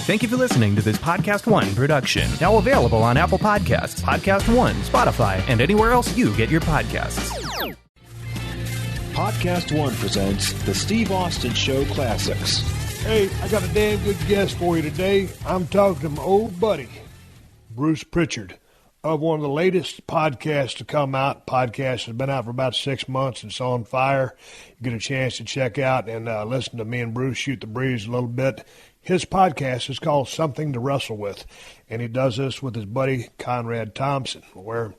Thank you for listening to this PodcastOne production. Now available on Apple Podcasts, PodcastOne, Spotify, and anywhere else you get your podcasts. PodcastOne presents the Steve Austin Show Classics. Hey, I got a damn good guest for you today. I'm talking to my old buddy, Bruce Prichard, of one of the latest podcasts to come out. Podcast has been out for about 6 months. It's on fire. You get a chance to check out and listen to me and Bruce shoot the breeze a little bit. His podcast is called Something To Wrestle With, and he does this with his buddy Conrad Thompson, where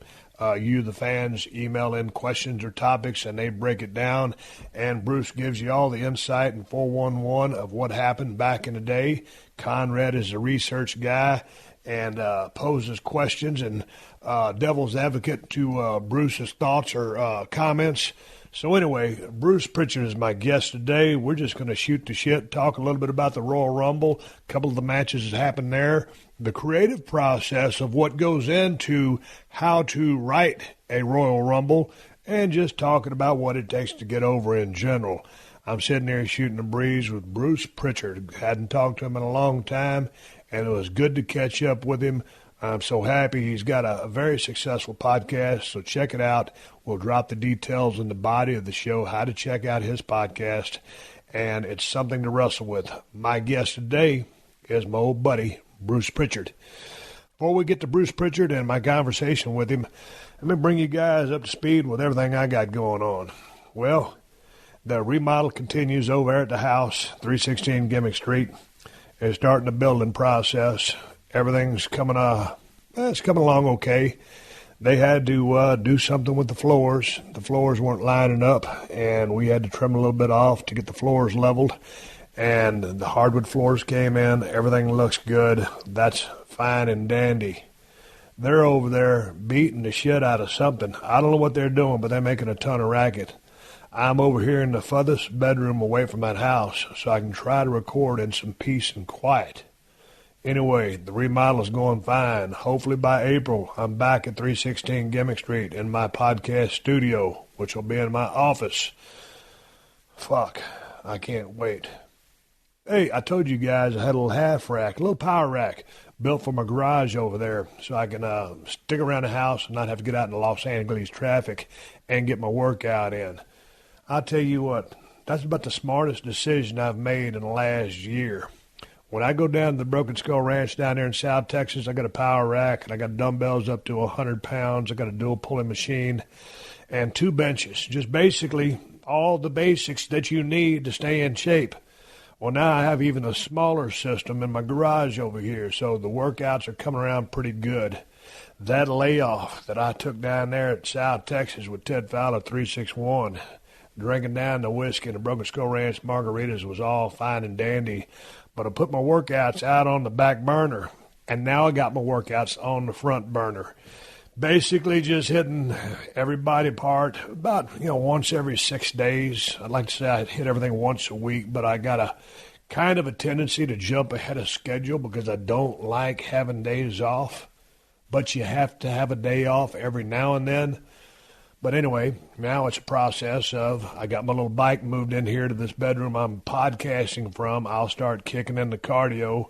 you, the fans, email in questions or topics, and they break it down. And Bruce gives you all the insight and 411 of what happened back in the day. Conrad is a research guy and poses questions and devil's advocate to Bruce's thoughts or comments. So anyway, Bruce Pritchard is my guest today. We're just going to shoot the shit, talk a little bit about the Royal Rumble, a couple of the matches that happened there, the creative process of what goes into how to write a Royal Rumble, and just talking about what it takes to get over in general. I'm sitting there shooting the breeze with Bruce Pritchard. Hadn't talked to him in a long time, and it was good to catch up with him. I'm so happy. He's got a very successful podcast, so check it out. We'll drop the details in the body of the show, how to check out his podcast, and it's Something to Wrestle With. My guest today is my old buddy, Bruce Prichard. Before we get to Bruce Prichard and my conversation with him, let me bring you guys up to speed with everything I got going on. Well, the remodel continues over at the house, 316 Gimmick Street. It's starting the building process. Everything's coming it's coming along okay. They had to do something with the floors. The floors weren't lining up, and we had to trim a little bit off to get the floors leveled. And the hardwood floors came in. Everything looks good. That's fine and dandy. They're over there beating the shit out of something. I don't know what they're doing, but they're making a ton of racket. I'm over here in the furthest bedroom away from that house, so I can try to record in some peace and quiet. Anyway, the remodel is going fine. Hopefully by April, I'm back at 316 Gimmick Street in my podcast studio, which will be in my office. Fuck, I can't wait. Hey, I told you guys I had a little half rack, a little power rack built for my garage over there so I can stick around the house and not have to get out in the Los Angeles traffic and get my workout in. I'll tell you what, that's about the smartest decision I've made in the last year. When I go down to the Broken Skull Ranch down there in South Texas, I got a power rack and I got dumbbells up to 100 pounds. I got a dual pulling machine and 2 benches. Just basically all the basics that you need to stay in shape. Well, now I have even a smaller system in my garage over here, so the workouts are coming around pretty good. That layoff that I took down there at South Texas with Ted Fowler 361, drinking down the whiskey and the Broken Skull Ranch margaritas was all fine and dandy. But I put my workouts out on the back burner, and now I got my workouts on the front burner. Basically just hitting every body part about, once every 6 days. I'd like to say I hit everything once a week, but I got a kind of a tendency to jump ahead of schedule because I don't like having days off. But you have to have a day off every now and then. But anyway, now it's a process of I got my little bike moved in here to this bedroom I'm podcasting from. I'll start kicking in the cardio.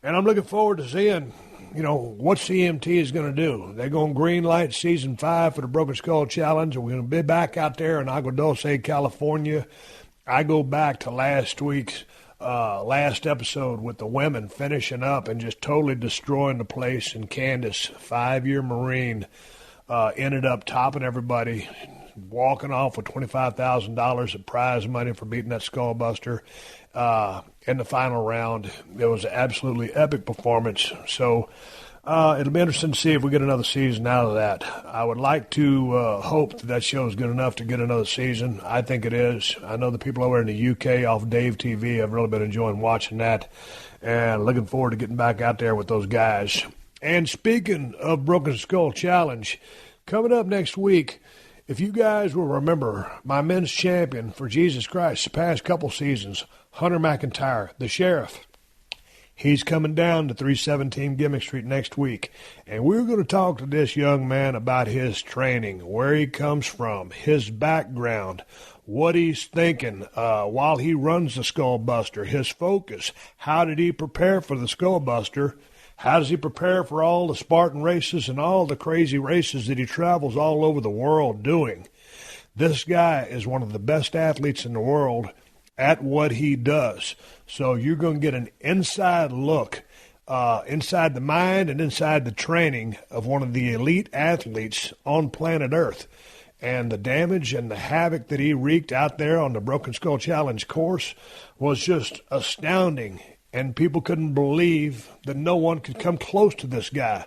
And I'm looking forward to seeing, what CMT is going to do. They're going to green light season 5 for the Broken Skull Challenge. We're going to be back out there in Agua Dulce, California. I go back to last week's last episode with the women finishing up and just totally destroying the place. And Candace, 5-year Marine, ended up topping everybody, walking off with $25,000 of prize money for beating that Skullbuster in the final round. It was an absolutely epic performance. So it'll be interesting to see if we get another season out of that. I would like to hope that show is good enough to get another season. I think it is. I know the people over in the UK off Dave TV have really been enjoying watching that and looking forward to getting back out there with those guys. And speaking of Broken Skull Challenge, coming up next week, if you guys will remember, my men's champion for Jesus Christ the past couple seasons, Hunter McIntyre, the Sheriff, He's coming down to 317 Gimmick Street next week, and we're going to talk to this young man about his training, where he comes from, his background, what he's thinking while he runs the Skull Buster, his focus. How did he prepare for the Skull Buster? How does he prepare for all the Spartan races and all the crazy races that he travels all over the world doing? This guy is one of the best athletes in the world at what he does. So you're going to get an inside look inside the mind and inside the training of one of the elite athletes on planet Earth. And the damage and the havoc that he wreaked out there on the Broken Skull Challenge course was just astounding. And people couldn't believe that no one could come close to this guy.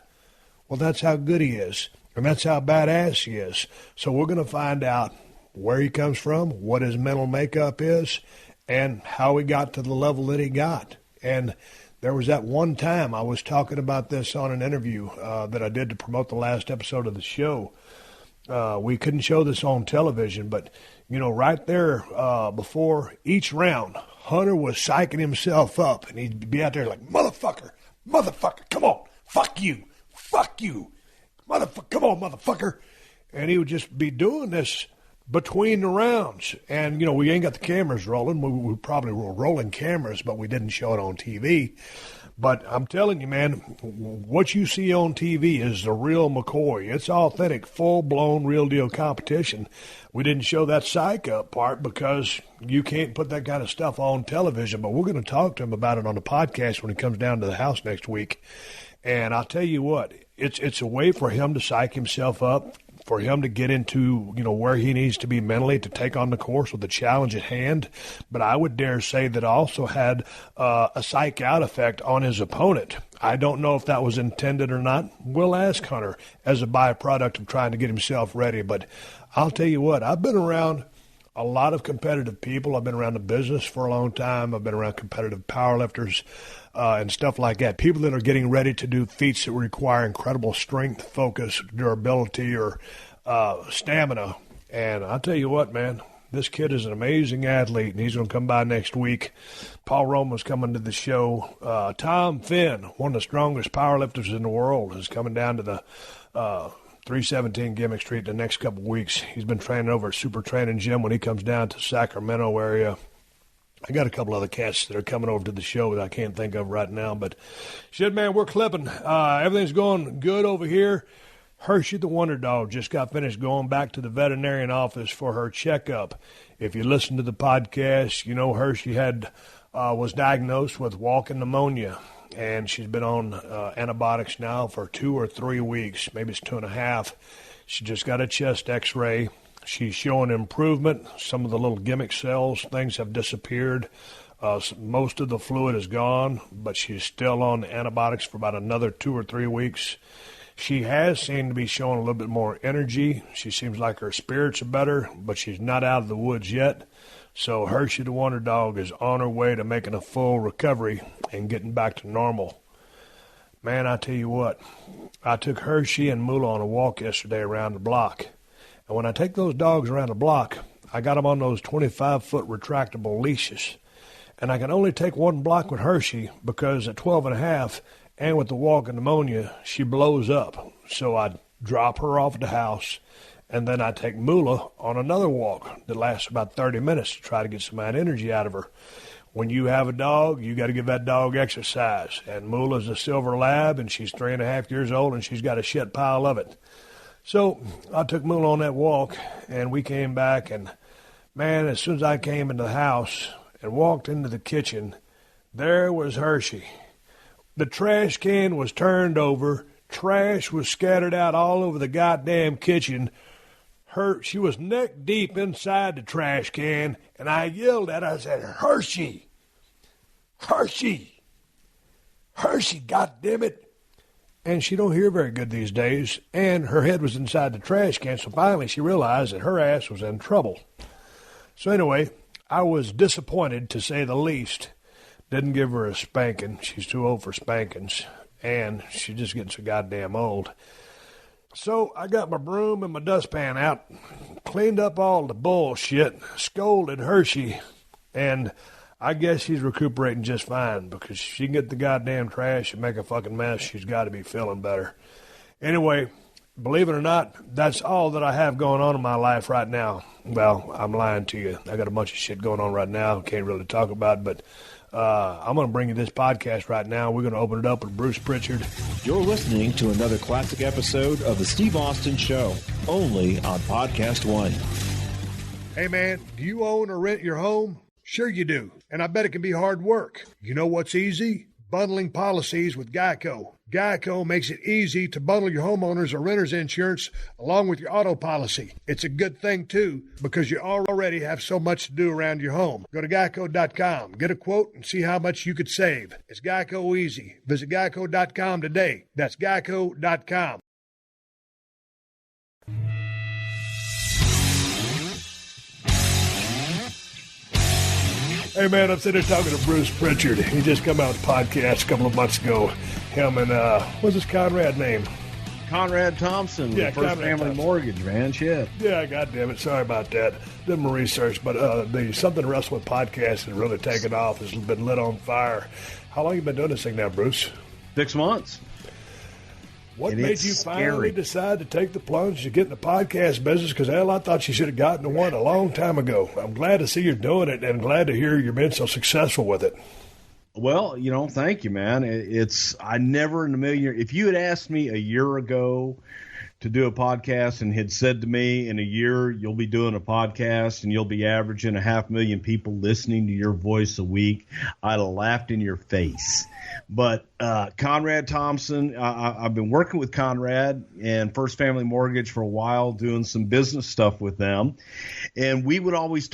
Well, that's how good he is. And that's how badass he is. So we're going to find out where he comes from, what his mental makeup is, and how he got to the level that he got. And there was that one time I was talking about this on an interview that I did to promote the last episode of the show. We couldn't show this on television, but, you know, right there before each round, Hunter was psyching himself up, and he'd be out there like, motherfucker, come on, fuck you, motherfucker, come on, motherfucker. And he would just be doing this between the rounds. And, you know, we ain't got the cameras rolling. We probably were rolling cameras, but we didn't show it on TV. But I'm telling you, man, what you see on TV is the real McCoy. It's authentic, full-blown, real-deal competition. We didn't show that psych up part because you can't put that kind of stuff on television. But we're going to talk to him about it on the podcast when he comes down to the house next week. And I'll tell you what, it's a way for him to psych himself up, for him to get into, you know, where he needs to be mentally to take on the course with the challenge at hand. But I would dare say that also had a psych out effect on his opponent. I don't know if that was intended or not. We'll ask Hunter as a byproduct of trying to get himself ready. But I'll tell you what, I've been around a lot of competitive people. I've been around the business for a long time. I've been around competitive powerlifters and stuff like that. People that are getting ready to do feats that require incredible strength, focus, durability, or stamina. And I'll tell you what, man, this kid is an amazing athlete, and he's going to come by next week. Paul Roman's coming to the show. Tom Finn, one of the strongest powerlifters in the world, is coming down to the 317 Gimmick Street in the next couple of weeks. He's been training over at Super Training Gym when he comes down to Sacramento area. I got a couple other cats that are coming over to the show that I can't think of right now. But shit, man, we're clipping. Everything's going good over here. Hershey the Wonder Dog just got finished going back to the veterinarian office for her checkup. If you listen to the podcast, you know Hershey was diagnosed with walking pneumonia. And she's been on antibiotics now for 2 or 3 weeks. Maybe it's 2.5. She just got a chest x-ray. She's showing improvement. Some of the little gimmick cells, things have disappeared. Most of the fluid is gone, but she's still on antibiotics for about another 2 or 3 weeks. She has seemed to be showing a little bit more energy. She seems like her spirits are better, but she's not out of the woods yet. So Hershey the Wonder Dog is on her way to making a full recovery and getting back to normal. Man, I tell you what, I took Hershey and Moolah on a walk yesterday around the block. And when I take those dogs around the block, I got them on those 25-foot retractable leashes. And I can only take one block with Hershey because at 12.5 and with the walking pneumonia, she blows up. So I drop her off at the house. And then I take Moolah on another walk that lasts about 30 minutes to try to get some of that energy out of her. When you have a dog, you got to give that dog exercise. And Moolah's a silver lab, and she's 3.5 years old, and she's got a shit pile of it. So I took Moolah on that walk, and we came back. And, man, as soon as I came into the house and walked into the kitchen, there was Hershey. The trash can was turned over. Trash was scattered out all over the goddamn kitchen. She was neck deep inside the trash can, and I yelled at her. I said, Hershey, goddammit. And she don't hear very good these days, and her head was inside the trash can, so finally she realized that her ass was in trouble. So anyway, I was disappointed, to say the least. Didn't give her a spanking. She's too old for spankings, and she's just getting so goddamn old. So I got my broom and my dustpan out, cleaned up all the bullshit, scolded Hershey, and I guess she's recuperating just fine because she can get the goddamn trash and make a fucking mess. She's got to be feeling better. Anyway, believe it or not, that's all that I have going on in my life right now. Well, I'm lying to you. I got a bunch of shit going on right now. Can't really talk about it, but I'm going to bring you this podcast right now. We're going to open it up with Bruce Prichard. You're listening to another classic episode of The Steve Austin Show, only on PodcastOne. Hey, man, do you own or rent your home? Sure you do, and I bet it can be hard work. You know what's easy? Bundling policies with Geico. Geico makes it easy to bundle your homeowners or renters insurance along with your auto policy. It's a good thing, too, because you already have so much to do around your home. Go to geico.com, get a quote, and see how much you could save. It's Geico easy. Visit geico.com today. That's geico.com. Hey, man, I'm sitting there talking to Bruce Prichard. He just come out with a podcast a couple of months ago. Him and, what's his Conrad name? Conrad Thompson, Yeah, First Conrad Family Thompson. Mortgage, man. Shit. Yeah, goddamn it. Sorry about that. Did my research, but the Something To Wrestle podcast has really taken off. It's been lit on fire. How long have you been doing this thing now, Bruce? 6 months. What And made it's you scary. finally decide to take the plunge to get in the podcast business? Because, hell, I thought you should have gotten to one a long time ago. I'm glad to see you're doing it and glad to hear you've been so successful with it. Well, thank you, man. I never in a million. If you had asked me a year ago to do a podcast and had said to me in a year you'll be doing a podcast and you'll be averaging 500,000 people listening to your voice a week, I'd have laughed in your face. But Conrad Thompson, I've been working with Conrad and First Family Mortgage for a while, doing some business stuff with them. And we would always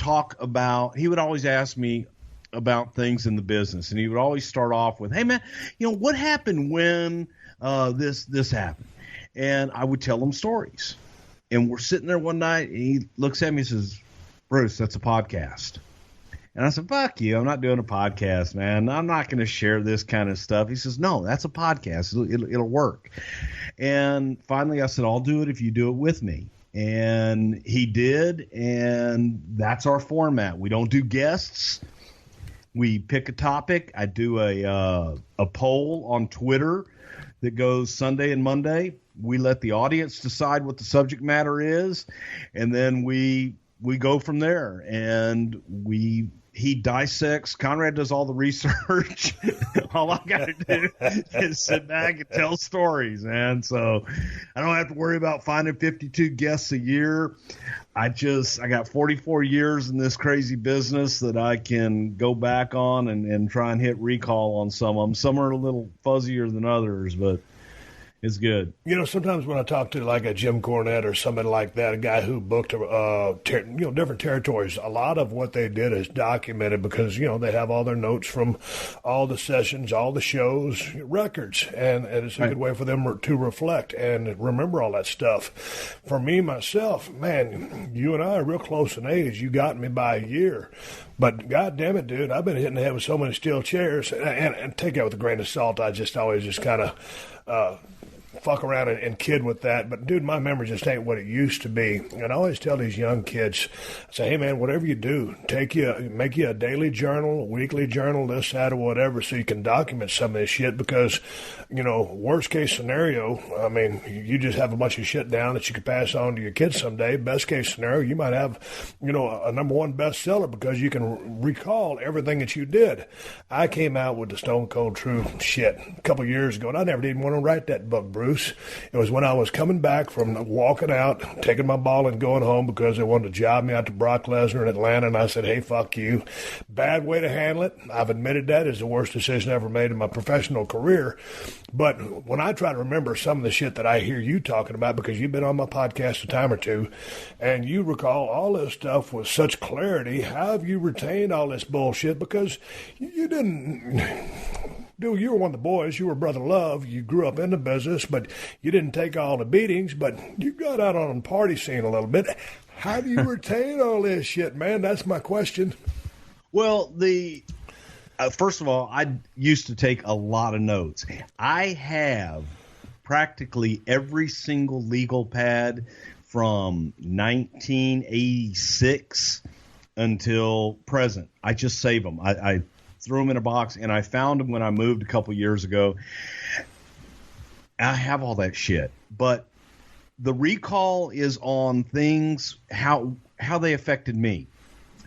he would always ask me about things in the business. And he would always start off with, hey, man, what happened when this happened? And I would tell him stories. And we're sitting there one night, and he looks at me and says, Bruce, that's a podcast. And I said, fuck you. I'm not doing a podcast, man. I'm not going to share this kind of stuff. He says, no, that's a podcast. It'll work. And finally I said, I'll do it if you do it with me. And he did, and that's our format. We don't do guests. We pick a topic. I do a poll on Twitter that goes Sunday and Monday. We let the audience decide what the subject matter is, and then we go from there. And he dissects. Conrad does all the research. All I got to do is sit back and tell stories, man. So I don't have to worry about finding 52 guests a year. I got 44 years in this crazy business that I can go back on and try and hit recall on some of them. Some are a little fuzzier than others, but it's good. Sometimes when I talk to like a Jim Cornette or somebody like that, a guy who booked, different territories, a lot of what they did is documented because, they have all their notes from all the sessions, all the shows, records, and it's a good way for them to reflect and remember all that stuff. For me, myself, man, you and I are real close in age. You got me by a year. But God damn it, dude, I've been hitting the head with so many steel chairs, and take that with a grain of salt. I just always just kind of fuck around and kid with that. But, dude, my memory just ain't what it used to be. And I always tell these young kids, I say, hey, man, whatever you do, make you a daily journal, a weekly journal, this, that, or whatever, so you can document some of this shit because, worst case scenario, I mean, you just have a bunch of shit down that you could pass on to your kids someday. Best case scenario, you might have, a number one bestseller because you can recall everything that you did. I came out with the Stone Cold True shit a couple years ago, and I never did want to write that book, Bruce. It was when I was coming back from walking out, taking my ball and going home because they wanted to job me out to Brock Lesnar in Atlanta, and I said, hey, fuck you. Bad way to handle it. I've admitted that is the worst decision I ever made in my professional career. But when I try to remember some of the shit that I hear you talking about, because you've been on my podcast a time or two, and you recall all this stuff with such clarity, how have you retained all this bullshit? Because you didn't... Dude, you were one of the boys. You were Brother Love. You grew up in the business, but you didn't take all the beatings, but you got out on the party scene a little bit. How do you retain all this shit, man? That's my question. Well, first of all, I used to take a lot of notes. I have practically every single legal pad from 1986 until present. I just save them. I threw them in a box, and I found them when I moved a couple years ago. I have all that shit, but the recall is on things, how they affected me,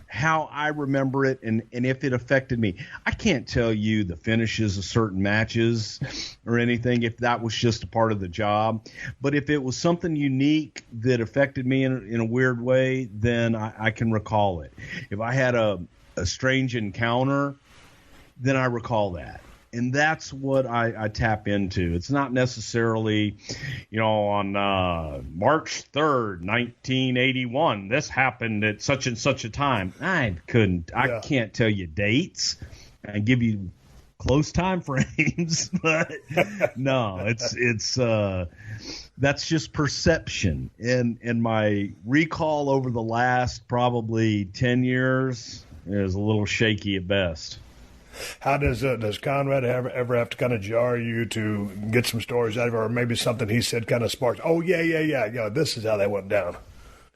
how I remember it, and if it affected me. I can't tell you the finishes of certain matches or anything if that was just a part of the job. But if it was something unique that affected me in a weird way, then I can recall it. If I had a strange encounter, then I recall that. And that's what I tap into. It's not necessarily, on March 3rd, 1981, this happened at such and such a time. I can't tell you dates and give you close time frames, but no, it's that's just perception. And my recall over the last probably 10 years is a little shaky at best. How does Conrad ever have to kind of jar you to get some stories out of it, or maybe something he said kind of sparked? Oh yeah, this is how that went down.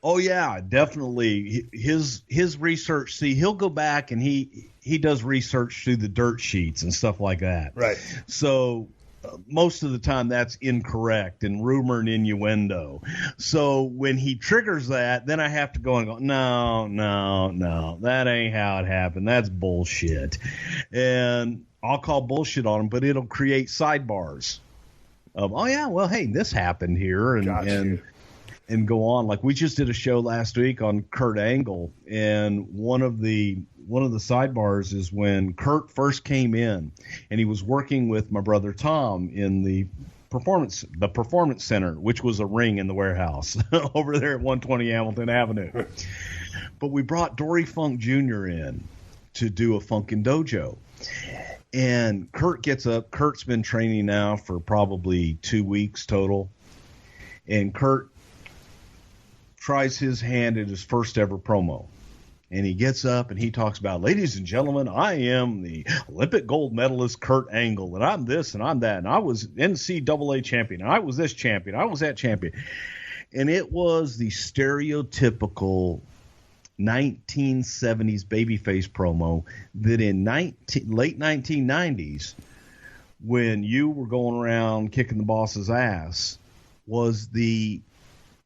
Oh yeah, definitely. His research. See, he'll go back and he does research through the dirt sheets and stuff like that. Right. So most of the time that's incorrect and rumor and innuendo. So when he triggers that, then I have to go and go, no, that ain't how it happened. That's bullshit. And I'll call bullshit on him, but it'll create sidebars of, oh yeah, well, hey, this happened here, and go on. Like we just did a show last week on Kurt Angle, and one of the sidebars is when Kurt first came in, and he was working with my brother Tom in the performance center, which was a ring in the warehouse over there at 120 Hamilton Avenue. But we brought Dory Funk Jr. in to do a Funkin' Dojo. And Kurt gets up. Kurt's been training now for probably 2 weeks total. And Kurt tries his hand at his first ever promo. And he gets up and he talks about, ladies and gentlemen, I am the Olympic gold medalist Kurt Angle, and I'm this and I'm that, and I was NCAA champion, and I was this champion, I was that champion. And it was the stereotypical 1970s babyface promo that in late 1990s, when you were going around kicking the boss's ass, was the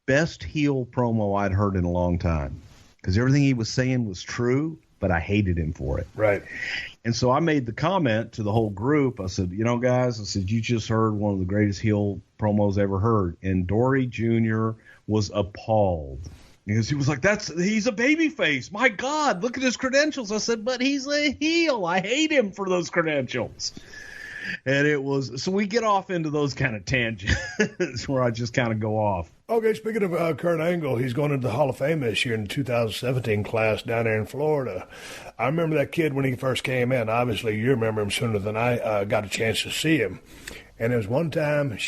best heel promo I'd heard in a long time. Because everything he was saying was true, but I hated him for it. Right. And so I made the comment to the whole group. I said, guys, you just heard one of the greatest heel promos ever heard. And Dory Jr. was appalled. Because he was like, he's a babyface. My God, look at his credentials. I said, but he's a heel. I hate him for those credentials. And it was, so we get off into those kind of tangents where I just kind of go off. Okay, speaking of Kurt Angle, he's going into the Hall of Fame this year in the 2017 class down there in Florida. I remember that kid when he first came in. Obviously, you remember him sooner than I got a chance to see him. And there was one time,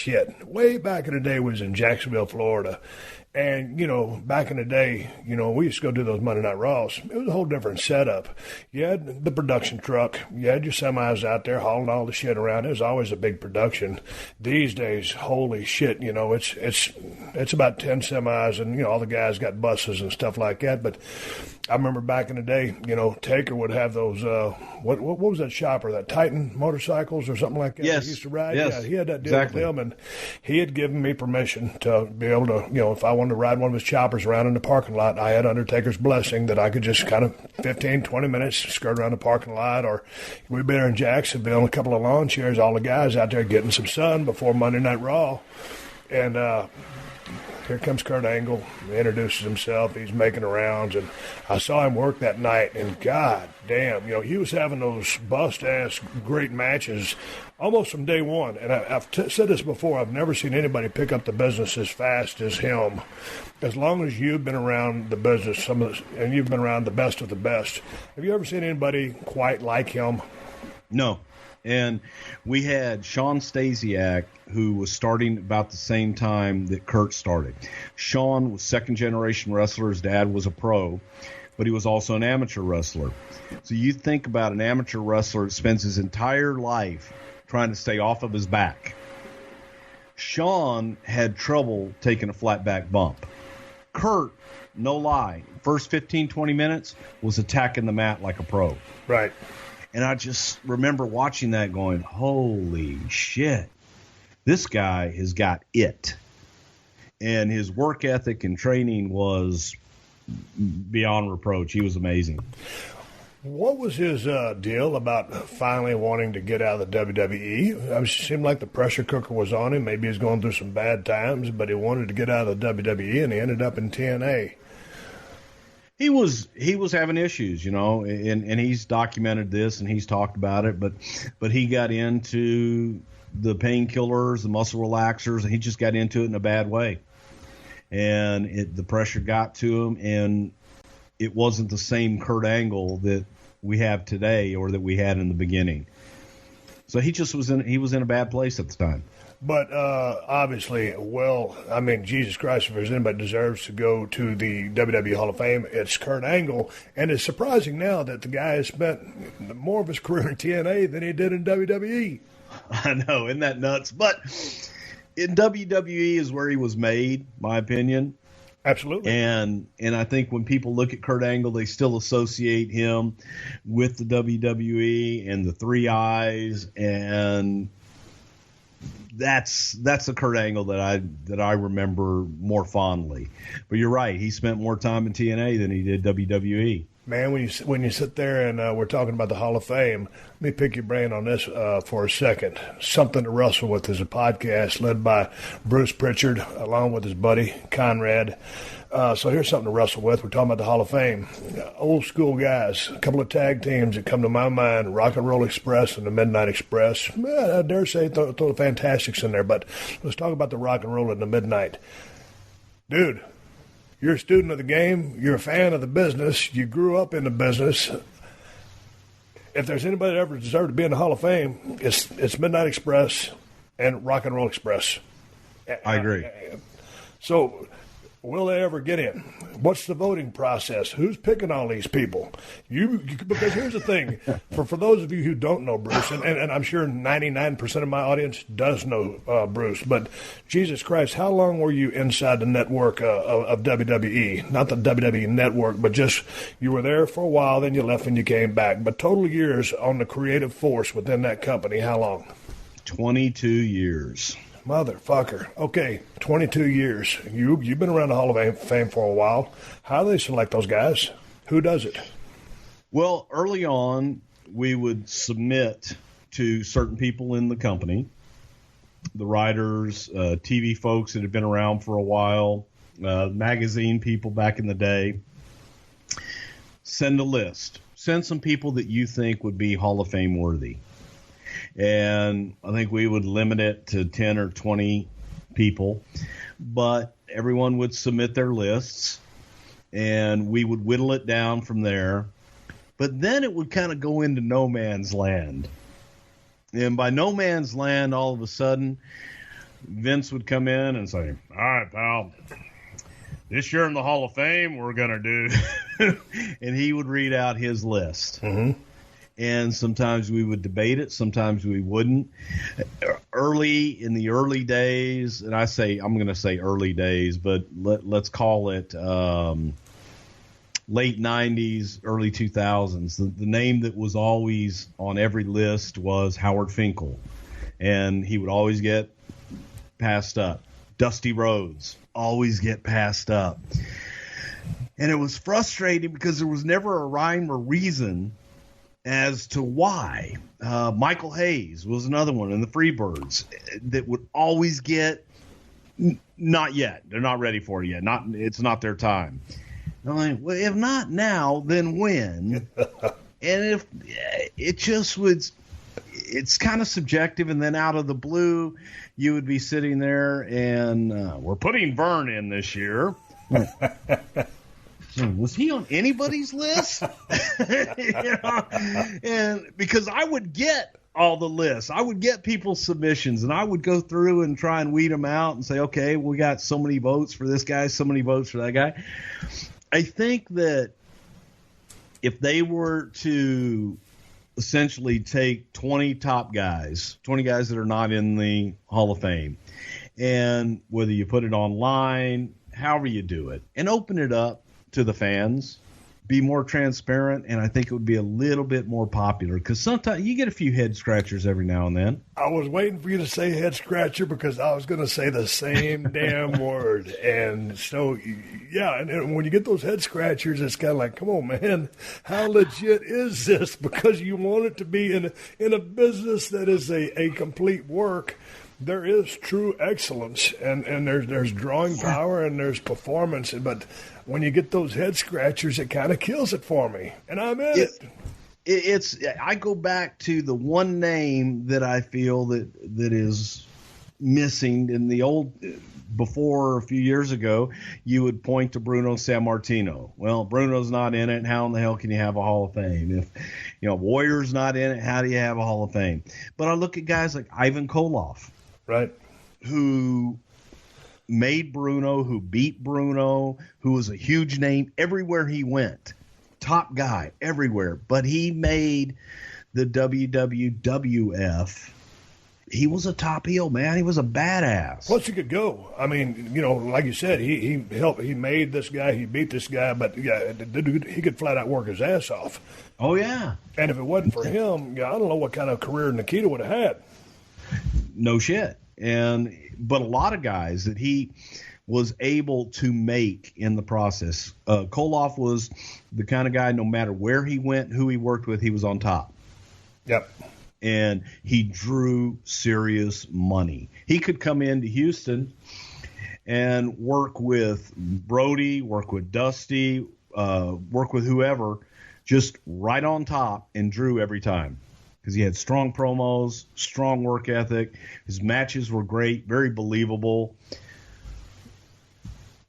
way back in the day, was in Jacksonville, Florida. And, back in the day, we used to go do those Monday Night Raws. It was a whole different setup. You had the production truck. You had your semis out there hauling all the shit around. It was always a big production. These days, holy shit, it's about 10 semis, and, all the guys got buses and stuff like that. But I remember back in the day, Taker would have those, what was that shopper, that Titan motorcycles or something like that? Yes. He used to ride. Yes. Yeah, he had that deal with him, and he had given me permission to be able to, if I wanted to ride one of his choppers around in the parking lot, I had Undertaker's blessing that I could just kind of 15, 20 minutes skirt around the parking lot. Or we'd be there in Jacksonville, a couple of lawn chairs, all the guys out there getting some sun before Monday Night Raw. And here comes Kurt Angle. He introduces himself. He's making the rounds, and I saw him work that night, and God damn, he was having those bust-ass great matches almost from day one. And I've said this before, I've never seen anybody pick up the business as fast as him. As long as you've been around the business, and you've been around the best of the best, have you ever seen anybody quite like him? No. And we had Sean Stasiak, who was starting about the same time that Kurt started. Sean was second-generation wrestler. His dad was a pro, but he was also an amateur wrestler. So you think about an amateur wrestler that spends his entire life trying to stay off of his back. Sean had trouble taking a flat back bump. Kurt, no lie, first 15, 20 minutes was attacking the mat like a pro. Right. And I just remember watching that going, holy shit, this guy has got it. And his work ethic and training was beyond reproach. He was amazing. What was his deal about finally wanting to get out of the WWE? It seemed like the pressure cooker was on him. Maybe he's going through some bad times, but he wanted to get out of the WWE, and he ended up in TNA. He was having issues, and he's documented this and he's talked about it, but he got into the painkillers, the muscle relaxers, and he just got into it in a bad way. And the pressure got to him, and it wasn't the same Kurt Angle that we have today or that we had in the beginning. So he was in a bad place at the time. But obviously, Jesus Christ, if there's anybody deserves to go to the WWE Hall of Fame, it's Kurt Angle. And it's surprising now that the guy has spent more of his career in TNA than he did in WWE. I know, isn't that nuts? But in WWE is where he was made, my opinion. Absolutely. And I think when people look at Kurt Angle, they still associate him with the WWE and the 3 eyes, and that's the Kurt Angle that I remember more fondly. But you're right, he spent more time in TNA than he did WWE. Man, when you sit there and we're talking about the Hall of Fame, let me pick your brain on this for a second. Something to Wrestle With is a podcast led by Bruce Prichard along with his buddy Conrad. So here's something to wrestle with. We're talking about the Hall of Fame. Old school guys, a couple of tag teams that come to my mind, Rock and Roll Express and the Midnight Express. I dare say throw the Fantastics in there, but let's talk about the Rock and Roll and the Midnight. Dude, you're a student of the game. You're a fan of the business. You grew up in the business. If there's anybody that ever deserved to be in the Hall of Fame, it's Midnight Express and Rock and Roll Express. I agree. So will they ever get in? What's the voting process? Who's picking all these people? Because here's the thing. For those of you who don't know Bruce, and I'm sure 99% of my audience does know Bruce, but Jesus Christ, how long were you inside the network of WWE? Not the WWE network, but just you were there for a while, then you left and you came back. But total years on the creative force within that company, how long? 22 years. Motherfucker. Okay, 22 years. You've been around the Hall of Fame for a while. How do they select those guys? Who does it? Well, early on, we would submit to certain people in the company, the writers, TV folks that had been around for a while, magazine people back in the day. Send a list. Send some people that you think would be Hall of Fame worthy. And I think we would limit it to 10 or 20 people, but everyone would submit their lists and we would whittle it down from there. But then it would kind of go into no man's land. And by no man's land, all of a sudden, Vince would come in and say, all right, pal, this year in the Hall of Fame, we're going to do, and he would read out his list. Mm-hmm. And sometimes we would debate it. Sometimes we wouldn't. In the early days, and I'm going to say early days, but let's call it late 90s, early 2000s. The name that was always on every list was Howard Finkel. And he would always get passed up. Dusty Rhodes always get passed up. And it was frustrating because there was never a rhyme or reason as to why. Michael Hayes was another one in the Freebirds that would always get not yet. They're not ready for it yet. It's not their time. And I'm like, well, if not now, then when? And if it just was, it's kind of subjective. And then out of the blue, you would be sitting there and we're putting Vern in this year. Was he on anybody's list? And because I would get all the lists, I would get people's submissions, and I would go through and try and weed them out and say, okay, we got so many votes for this guy, so many votes for that guy. I think that if they were to essentially take 20 top guys, 20 guys that are not in the Hall of Fame, and whether you put it online, however you do it, and open it up to the fans. Be more transparent, and I think it would be a little bit more popular, because sometimes you get a few head scratchers every now and then. I was waiting for you to say head scratcher because I was going to say the same damn word. And so, yeah, and when you get those head scratchers, it's kind of like, come on, man, how legit is this? Because you want it to be in a business that is a complete work. There is true excellence, and there's drawing power and there's performance, but when you get those head scratchers, it kind of kills it for me, and I'm in it. I go back to the one name that I feel that is missing in the old. Before, a few years ago, you would point to Bruno Sammartino. Well, Bruno's not in it. How in the hell can you have a Hall of Fame? If Warrior's not in it, how do you have a Hall of Fame? But I look at guys like Ivan Koloff, right, who made Bruno, who beat Bruno, who was a huge name everywhere he went. Top guy everywhere. But he made the WWF. He was a top heel, man. He was a badass. Plus, he could go. I mean, like you said, he helped. He made this guy. He beat this guy. But yeah, he could flat out work his ass off. Oh yeah. And if it wasn't for him, I don't know what kind of career Nikita would have had. No shit. But a lot of guys that he was able to make in the process. Koloff was the kind of guy, no matter where he went, who he worked with, he was on top. Yep. And he drew serious money. He could come into Houston and work with Brody, work with Dusty, work with whoever, just right on top, and drew every time. Because he had strong promos, strong work ethic. His matches were great, very believable.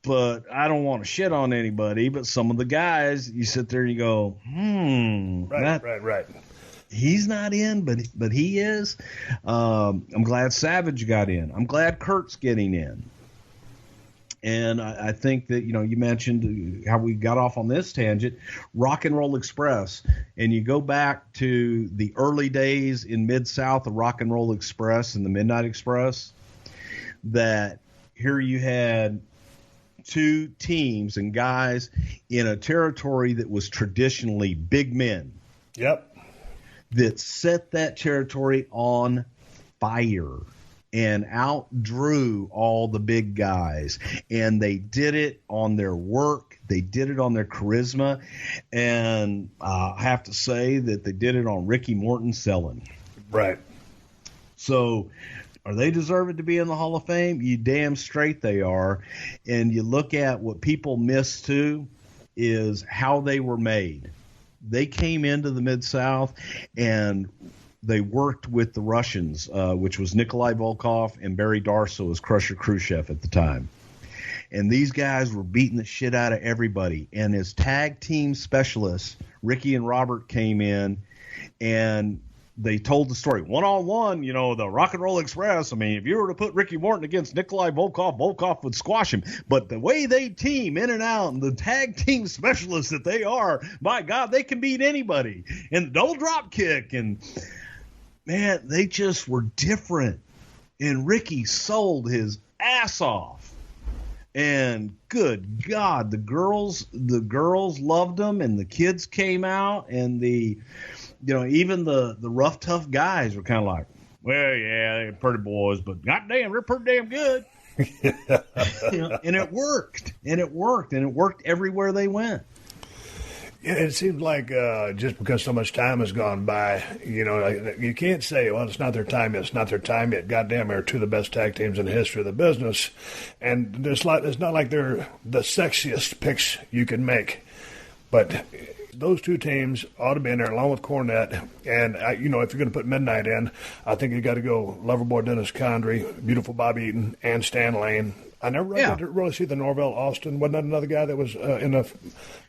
But I don't want to shit on anybody, but some of the guys, you sit there and you go, Right. He's not in, but he is. I'm glad Savage got in. I'm glad Kurt's getting in. And I think that, you mentioned how we got off on this tangent, Rock and Roll Express. And you go back to the early days in Mid-South of Rock and Roll Express and the Midnight Express, that here you had two teams and guys in a territory that was traditionally big men. Yep. That set that territory on fire and outdrew all the big guys. And they did it on their work. They did it on their charisma. And I have to say that they did it on Ricky Morton's selling. Right. So are they deserving to be in the Hall of Fame? You damn straight they are. And you look at what people miss too is how they were made. They came into the Mid-South and they worked with the Russians, which was Nikolai Volkov and Barry Darsow as Crusher Khrushchev at the time. And these guys were beating the shit out of everybody. And as tag team specialists, Ricky and Robert came in and they told the story. One-on-one, the Rock and Roll Express, I mean, if you were to put Ricky Morton against Nikolai Volkov, Volkov would squash him. But the way they team in and out, and the tag team specialists that they are, my God, they can beat anybody. And the double drop kick, and, man, they just were different. And Ricky sold his ass off. And good God, the girls loved him, and the kids came out, and even the rough, tough guys were kind of like, well, yeah, they're pretty boys, but goddamn, they're pretty damn good. And it worked. And it worked everywhere they went. Yeah, it seems like just because so much time has gone by, you can't say, well, it's not their time yet. It's not their time yet. Goddamn, they're two of the best tag teams in the history of the business. And it's not like they're the sexiest picks you can make. But those two teams ought to be in there along with Cornette. And, if you're going to put Midnight in, I think you got to go Loverboy Dennis Condrey, Beautiful Bob Eaton, and Stan Lane. I never really see the Norvell Austin. Wasn't that another guy that was in the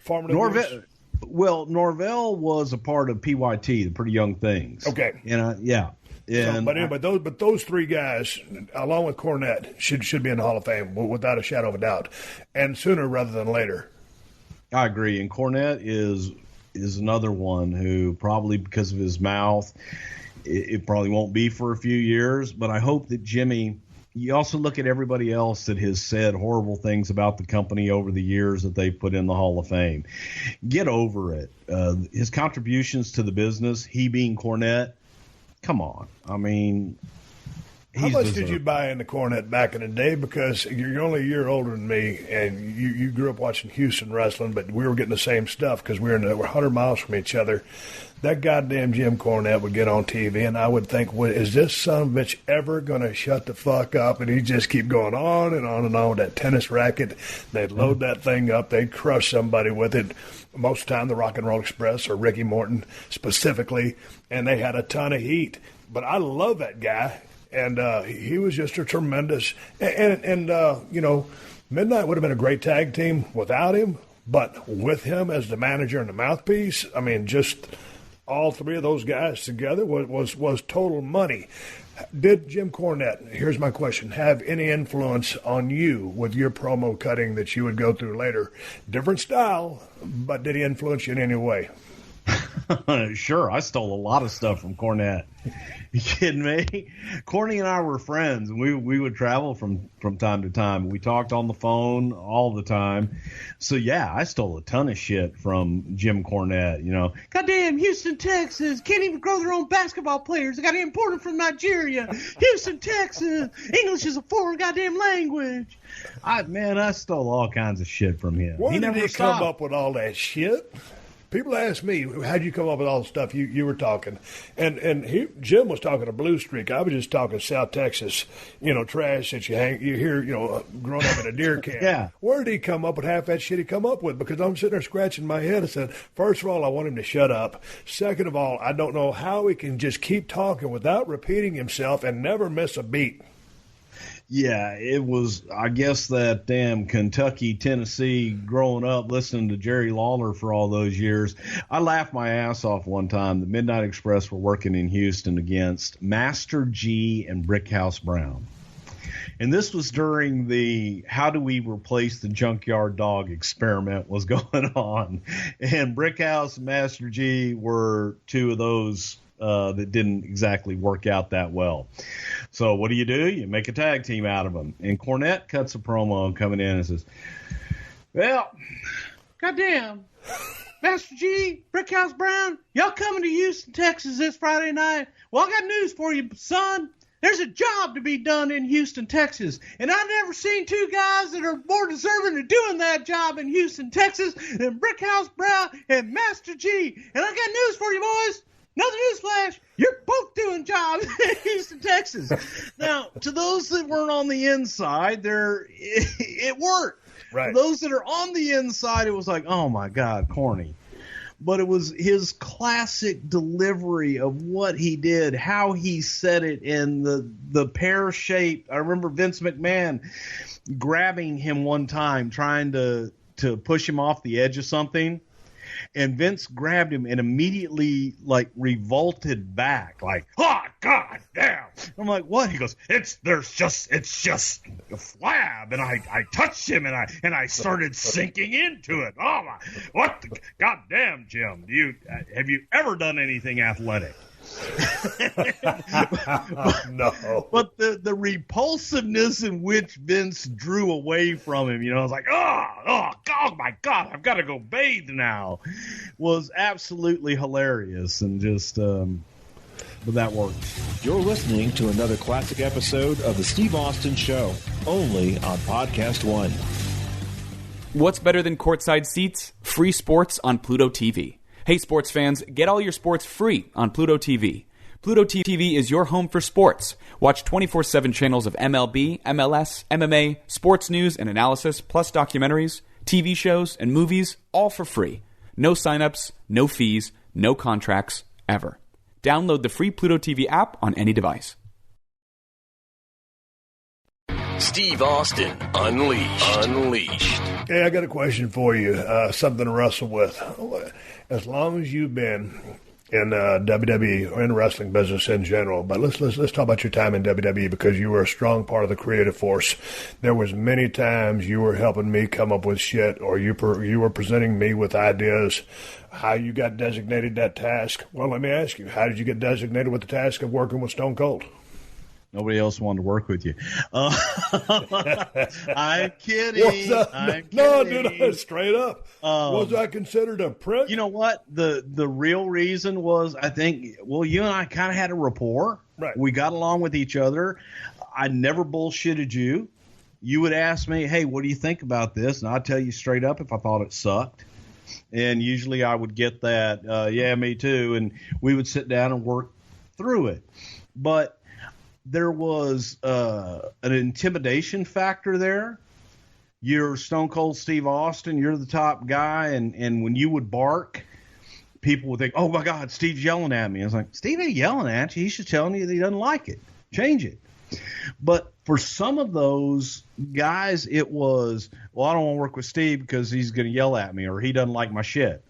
formative years? Well, Norvell was a part of PYT, the Pretty Young Things. Okay. Yeah. And but those three guys, along with Cornette, should be in the Hall of Fame without a shadow of a doubt, and sooner rather than later. I agree, and Cornette is another one who probably because of his mouth, it probably won't be for a few years. But I hope that Jimmy, you also look at everybody else that has said horrible things about the company over the years that they put in the Hall of Fame. Get over it. His contributions to the business, he being Cornette, come on. I mean, how much did you buy into Cornette back in the day? Because you're only a year older than me, and you grew up watching Houston wrestling, but we were getting the same stuff because we're 100 miles from each other. That goddamn Jim Cornette would get on TV, and I would think, is this son of a bitch ever going to shut the fuck up? And he'd just keep going on and on and on with that tennis racket. They'd load that thing up. They'd crush somebody with it. Most of the time, the Rock and Roll Express or Ricky Morton specifically, and they had a ton of heat. But I love that guy, and he was just a tremendous – and you know, Midnight would have been a great tag team without him, but with him as the manager and the mouthpiece, I mean, just – all three of those guys together was total money. Did Jim Cornette, here's my question, have any influence on you with your promo cutting that you would go through later? Different style, but did he influence you in any way? Sure, I stole a lot of stuff from Cornette. You kidding me? Corny and I were friends, and we would travel from time to time. We talked on the phone all the time. So, yeah, I stole a ton of shit from Jim Cornette. You know, goddamn Houston, Texas, can't even grow their own basketball players. They got to import them from Nigeria. Houston, Texas, English is a foreign goddamn language. I stole all kinds of shit from him. Where did he come up with all that shit? People ask me, how'd you come up with all the stuff you were talking? And Jim was talking a blue streak. I was just talking South Texas, you know, trash that you hear, you know, growing up in a deer camp. Yeah. Where did he come up with half that shit he come up with? Because I'm sitting there scratching my head and said, first of all, I want him to shut up. Second of all, I don't know how he can just keep talking without repeating himself and never miss a beat. Yeah, it was, I guess, that damn Kentucky, Tennessee, growing up listening to Jerry Lawler for all those years. I laughed my ass off one time. The Midnight Express were working in Houston against Master G and Brickhouse Brown. And this was during the how do we replace the Junkyard Dog experiment was going on. And Brickhouse and Master G were two of those that didn't exactly work out that well. So what do? You make a tag team out of them. And Cornette cuts a promo coming in and says, well, goddamn, Master G, Brickhouse Brown, y'all coming to Houston, Texas this Friday night? Well, I got news for you, son. There's a job to be done in Houston, Texas. And I've never seen two guys that are more deserving of doing that job in Houston, Texas than Brickhouse Brown and Master G. And I got news for you, boys. Another newsflash, you're both doing jobs in Houston, Texas. Now, to those that weren't on the inside, it worked. Right. For those that are on the inside, it was like, oh, my God, corny. But it was his classic delivery of what he did, how he said it in the pear shape. I remember Vince McMahon grabbing him one time, trying to push him off the edge of something. And Vince grabbed him and immediately, like, revolted back, like, oh, God damn. I'm like, what? He goes, it's just a flab. And I touched him and I started sinking into it. Oh, my, what the, God damn, Jim, have you ever done anything athletic? No. But the repulsiveness in which Vince drew away from him, you know, I was like, oh my God, I've got to go bathe now, was absolutely hilarious. And just, but that worked. You're listening to another classic episode of The Steve Austin Show, only on PodcastOne. What's better than courtside seats? Free sports on Pluto TV. Hey, sports fans, get all your sports free on Pluto TV. Pluto TV is your home for sports. Watch 24/7 channels of MLB, MLS, MMA, sports news and analysis, plus documentaries, TV shows, and movies, all for free. No signups, no fees, no contracts, ever. Download the free Pluto TV app on any device. Steve Austin, Unleashed. Hey, I got a question for you, something to wrestle with. As long as you've been in WWE or in the wrestling business in general, but let's talk about your time in WWE because you were a strong part of the creative force. There was many times you were helping me come up with shit, or you were presenting me with ideas. How you got designated that task? Well, let me ask you, how did you get designated with the task of working with Stone Cold? Nobody else wanted to work with you. I'm kidding. No, dude, straight up. Was I considered a prick? You know what? The real reason was, I think, well, you and I kind of had a rapport. Right. We got along with each other. I never bullshitted you. You would ask me, hey, what do you think about this? And I'd tell you straight up if I thought it sucked. And usually I would get that, yeah, me too. And we would sit down and work through it. But there was an intimidation factor there. You're Stone Cold Steve Austin. You're the top guy. And when you would bark, people would think, oh, my God, Steve's yelling at me. I was like, Steve ain't yelling at you. He's just telling you that he doesn't like it. Change it. But for some of those guys, it was, well, I don't want to work with Steve because he's going to yell at me or he doesn't like my shit.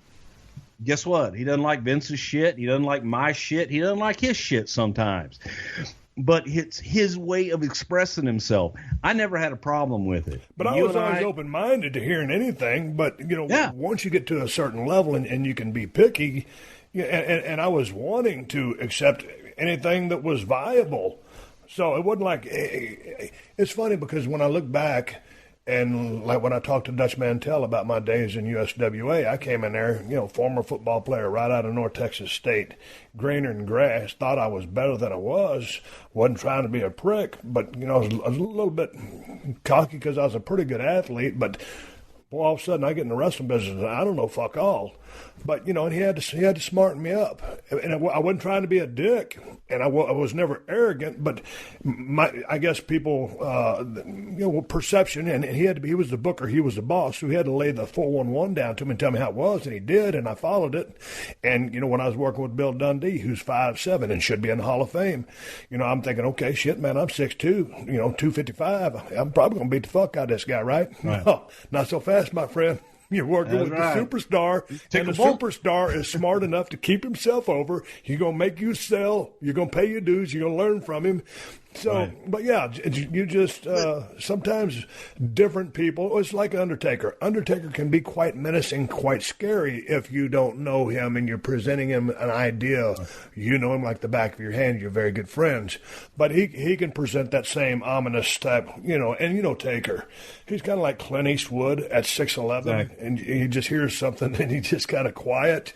Guess what? He doesn't like Vince's shit. He doesn't like my shit. He doesn't like his shit sometimes. But it's his way of expressing himself. I never had a problem with it. But I was always open-minded to hearing anything. But, once you get to a certain level and you can be picky, and I was wanting to accept anything that was viable. So it wasn't like, it's funny because when I look back and like when I talked to Dutch Mantell about my days in USWA, I came in there, former football player right out of North Texas State, greener than grass, thought I was better than I was, wasn't trying to be a prick, but, I was a little bit cocky because I was a pretty good athlete, but boy, all of a sudden I get in the wrestling business and I don't know fuck all. But, and he had to smarten me up. And I wasn't trying to be a dick, and I was never arrogant, but I guess people, perception, and he was the booker, he was the boss, so he had to lay the 411 down to me and tell me how it was, and he did, and I followed it. And, when I was working with Bill Dundee, who's 5'7" and should be in the Hall of Fame, I'm thinking, okay, shit, man, I'm 6'2", 255. I'm probably going to beat the fuck out of this guy, right? No, not so fast, my friend. You're working with the superstar, and the superstar is smart enough to keep himself over. He's going to make you sell. You're going to pay your dues. You're going to learn from him. So, But yeah, you just, sometimes different people, it's like Undertaker. Undertaker can be quite menacing, quite scary if you don't know him and you're presenting him an idea. You know him like the back of your hand. You're very good friends. But he can present that same ominous type, and Taker. He's kind of like Clint Eastwood at 6'11", exactly. And he just hears something and he's just kind of quiet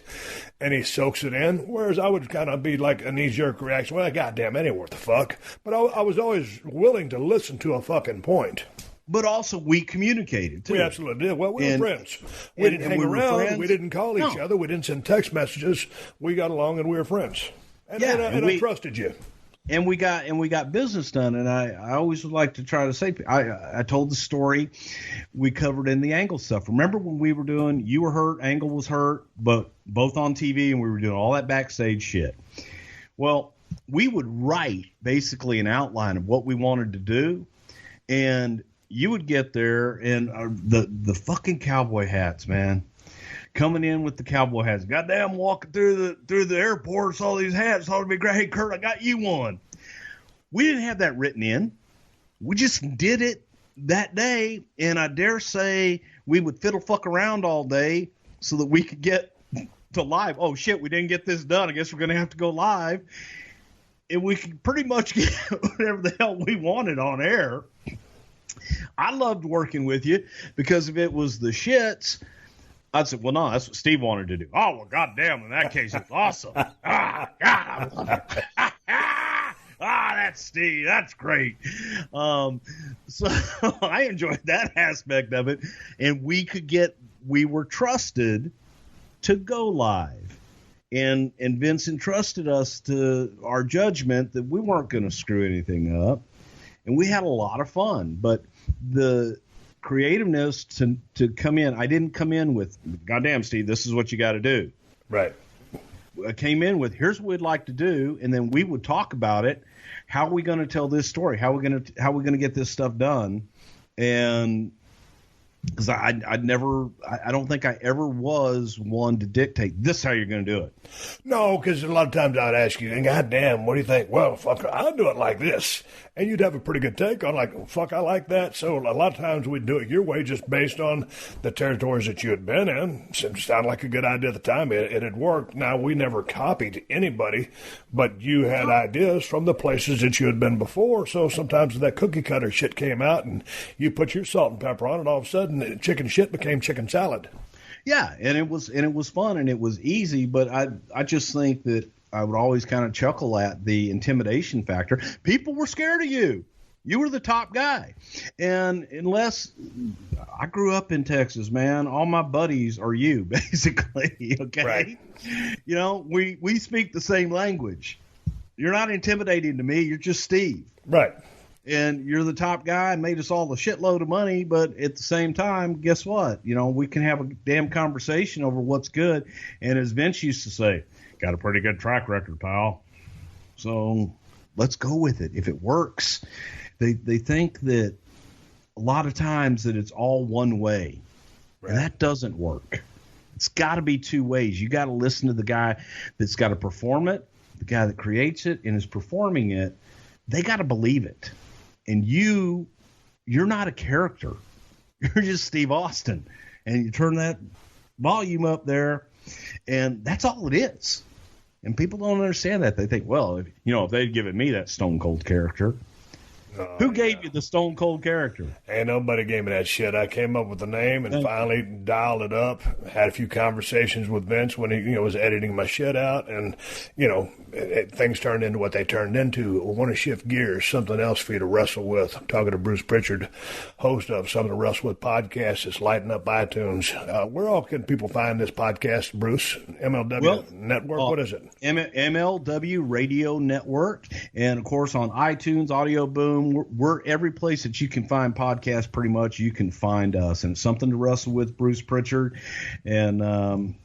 and he soaks it in. Whereas I would kind of be like a knee-jerk reaction. Well, goddamn, that ain't worth the fuck. But I was always willing to listen to a fucking point. But also we communicated, too. We absolutely did. Well, we were friends. We didn't hang around. We didn't call each other. We didn't send text messages. We got along and we were friends. And I trusted you. And we got business done. And I always would like to try to say, I told the story we covered in the Angle stuff. Remember when we were doing, you were hurt, Angle was hurt, but both on TV, and we were doing all that backstage shit. Well, we would write basically an outline of what we wanted to do, and you would get there and the fucking cowboy hats, man, coming in with the cowboy hats. Goddamn, walking through the airport, saw these hats, thought it'd be great. Hey, Kurt, I got you one. We didn't have that written in. We just did it that day, and I dare say we would fiddle fuck around all day so that we could get to live. Oh shit, we didn't get this done. I guess we're gonna have to go live. And we could pretty much get whatever the hell we wanted on air. I loved working with you because if it was the shits, I'd say, well, no, that's what Steve wanted to do. Oh, well, goddamn, in that case, it's awesome. God, I love it. That's Steve. That's great. So I enjoyed that aspect of it. And we were trusted to go live. And Vince entrusted us to our judgment that we weren't going to screw anything up. And we had a lot of fun. But the creativeness to come in, I didn't come in with, goddamn, Steve, this is what you got to do. Right. I came in with, here's what we'd like to do. And then we would talk about it. How are we going to tell this story? How are we going to get this stuff done? And Because I don't think I ever was one to dictate this is how you're going to do it. No, because a lot of times I'd ask you, and goddamn, what do you think? Well, fuck, I'll do it like this. And you'd have a pretty good take on like, fuck, I like that. So a lot of times we'd do it your way just based on the territories that you had been in. It sounded like a good idea at the time. It had worked. Now, we never copied anybody, but you had ideas from the places that you had been before. So sometimes that cookie cutter shit came out and you put your salt and pepper on it. All of a sudden, chicken shit became chicken salad. Yeah, and it was fun and it was easy, but I just think that I would always kind of chuckle at the intimidation factor. People were scared of you. You were the top guy. And unless I grew up in Texas, man, all my buddies are you, basically. Okay. Right. You know, we speak the same language. You're not intimidating to me. You're just Steve. Right. And you're the top guy and made us all a shitload of money. But at the same time, guess what? You know, we can have a damn conversation over what's good. And as Vince used to say, got a pretty good track record, pal. So let's go with it. If it works, they think that a lot of times that it's all one way. Right. And that doesn't work. It's got to be two ways. You got to listen to the guy that's got to perform it, the guy that creates it and is performing it. They got to believe it. And you're not a character. You're just Steve Austin. And you turn that volume up there, and that's all it is. And people don't understand that. They think, well, if they'd given me that Stone Cold character. Who gave you the Stone Cold character? Ain't nobody gave me that shit. I came up with the name and finally dialed it up. Had a few conversations with Vince when he was editing my shit out, and things turned into what they turned into. I want to shift gears, something else for you to wrestle with. I'm talking to Bruce Prichard, host of Something to Wrestle with podcast. It's lighting up iTunes. Where all can people find this podcast, Bruce? MLW Network? What is it? MLW Radio Network, and of course on iTunes, Audio Boom. We're every place that you can find podcasts. Pretty much, you can find us, and it's Something to Wrestle with Bruce Prichard, and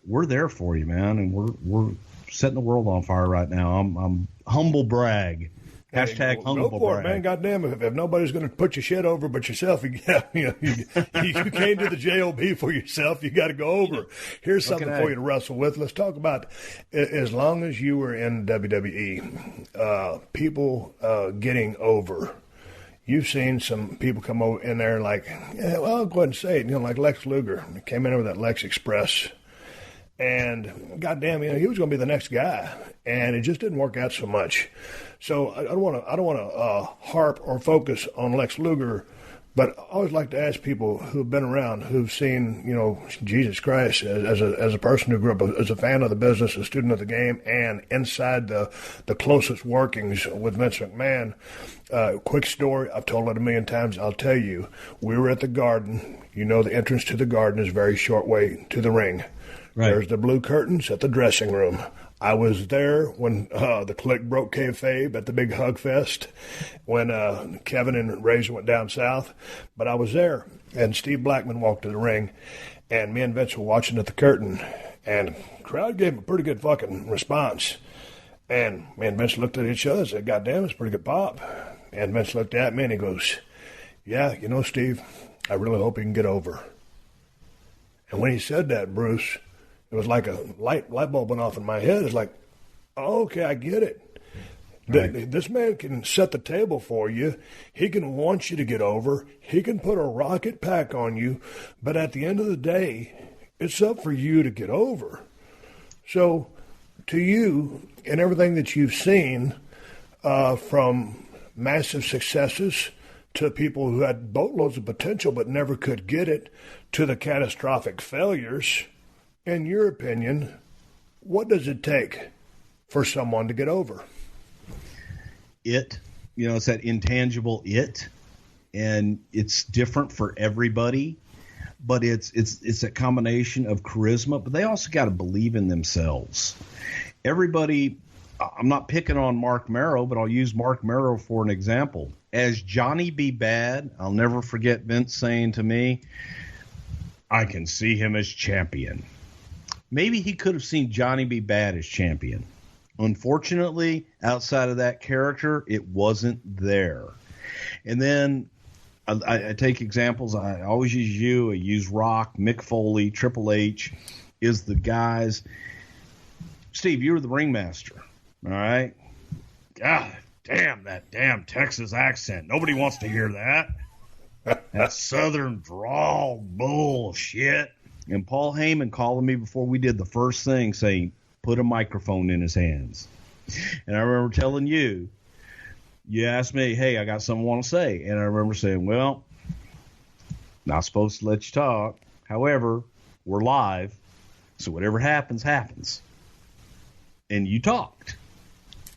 we're there for you, man. And we're setting the world on fire right now. I'm humble brag. Hashtag humble go for brag. It, man. Goddamn, if nobody's going to put your shit over but yourself, you came to the JOB for yourself. You got to go over. Here's something for you to wrestle with. Let's talk about, as long as you were in WWE, people getting over. You've seen some people come over in there like, I'll go ahead and say it, like Lex Luger. He came in there with that Lex Express. And goddamn, he was going to be the next guy, and it just didn't work out so much. So I don't want to harp or focus on Lex Luger, but I always like to ask people who've been around, who've seen, Jesus Christ as a person who grew up as a fan of the business, a student of the game, and inside the closest workings with Vince McMahon. Quick story, I've told it a million times. I'll tell you, we were at the Garden. The entrance to the Garden is a very short way to the ring. Right. There's the blue curtains at the dressing room. I was there when the Click broke kayfabe at the big hug fest when Kevin and Razor went down south. But I was there, and Steve Blackman walked to the ring, and me and Vince were watching at the curtain, and the crowd gave him a pretty good fucking response. And me and Vince looked at each other and said, God damn, it's a pretty good pop. And Vince looked at me, and he goes, yeah, Steve, I really hope you can get over. And when he said that, Bruce, it was like a light bulb went off in my head. It's like, oh, okay, I get it. Right. This man can set the table for you. He can want you to get over. He can put a rocket pack on you. But at the end of the day, it's up for you to get over. So to you and everything that you've seen, from massive successes to people who had boatloads of potential but never could get it, to the catastrophic failures, in your opinion, what does it take for someone to get over? It's that intangible it, and it's different for everybody, but it's a combination of charisma, but they also got to believe in themselves. Everybody, I'm not picking on Mark Merrow, but I'll use Mark Merrow for an example. As Johnny B. Bad, I'll never forget Vince saying to me, I can see him as champion. Maybe he could have seen Johnny B. Bad as champion. Unfortunately, outside of that character, it wasn't there. And then I take examples. I always use you. I use Rock, Mick Foley, Triple H is the guys. Steve, you were the ringmaster, all right? God damn, that damn Texas accent. Nobody wants to hear that. That southern drawl bullshit. And Paul Heyman calling me before we did the first thing saying, put a microphone in his hands. And I remember telling you, you asked me, hey, I got something I want to say. And I remember saying, well, not supposed to let you talk. However, we're live, so whatever happens, happens. And you talked.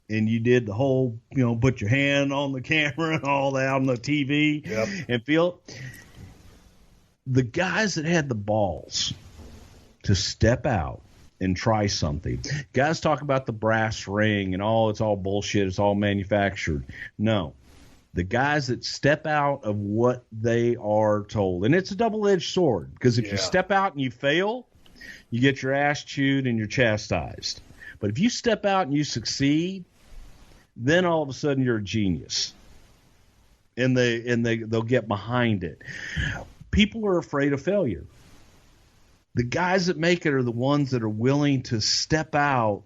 And you did the whole, put your hand on the camera and all that on the TV. Yep. And feel the guys that had the balls to step out and try something. Guys talk about the brass ring and it's all bullshit. It's all manufactured. No. The guys that step out of what they are told. And it's a double-edged sword because if you step out and you fail, you get your ass chewed and you're chastised. But if you step out and you succeed, then all of a sudden you're a genius. And they'll get behind it. People are afraid of failure. The guys that make it are the ones that are willing to step out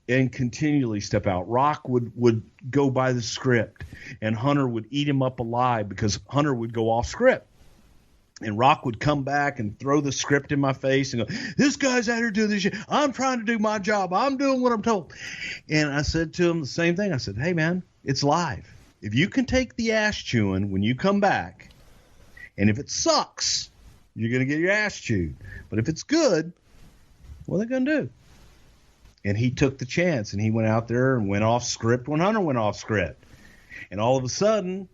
and continually step out. Rock would go by the script, and Hunter would eat him up alive because Hunter would go off script. And Rock would come back and throw the script in my face and go, this guy's out here doing this shit. I'm trying to do my job. I'm doing what I'm told. And I said to him the same thing. I said, hey, man, it's live. If you can take the ass chewing when you come back, and if it sucks, you're going to get your ass chewed. But if it's good, what are they going to do? And he took the chance, and he went out there and went off script when Hunter went off script. And all of a sudden,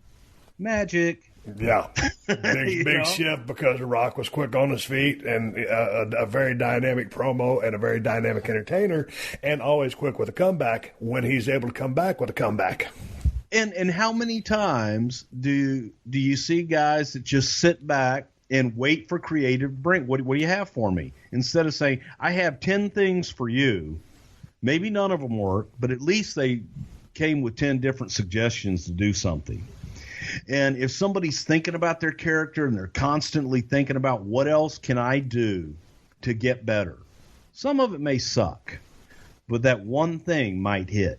magic. Yeah, big shift because Rock was quick on his feet and a very dynamic promo and a very dynamic entertainer and always quick with a comeback when he's able to come back with a comeback. And how many times do you see guys that just sit back and wait for creative to bring? What do you have for me? Instead of saying, I have 10 things for you. Maybe none of them work, but at least they came with 10 different suggestions to do something. And if somebody's thinking about their character and they're constantly thinking about what else can I do to get better, some of it may suck, but that one thing might hit.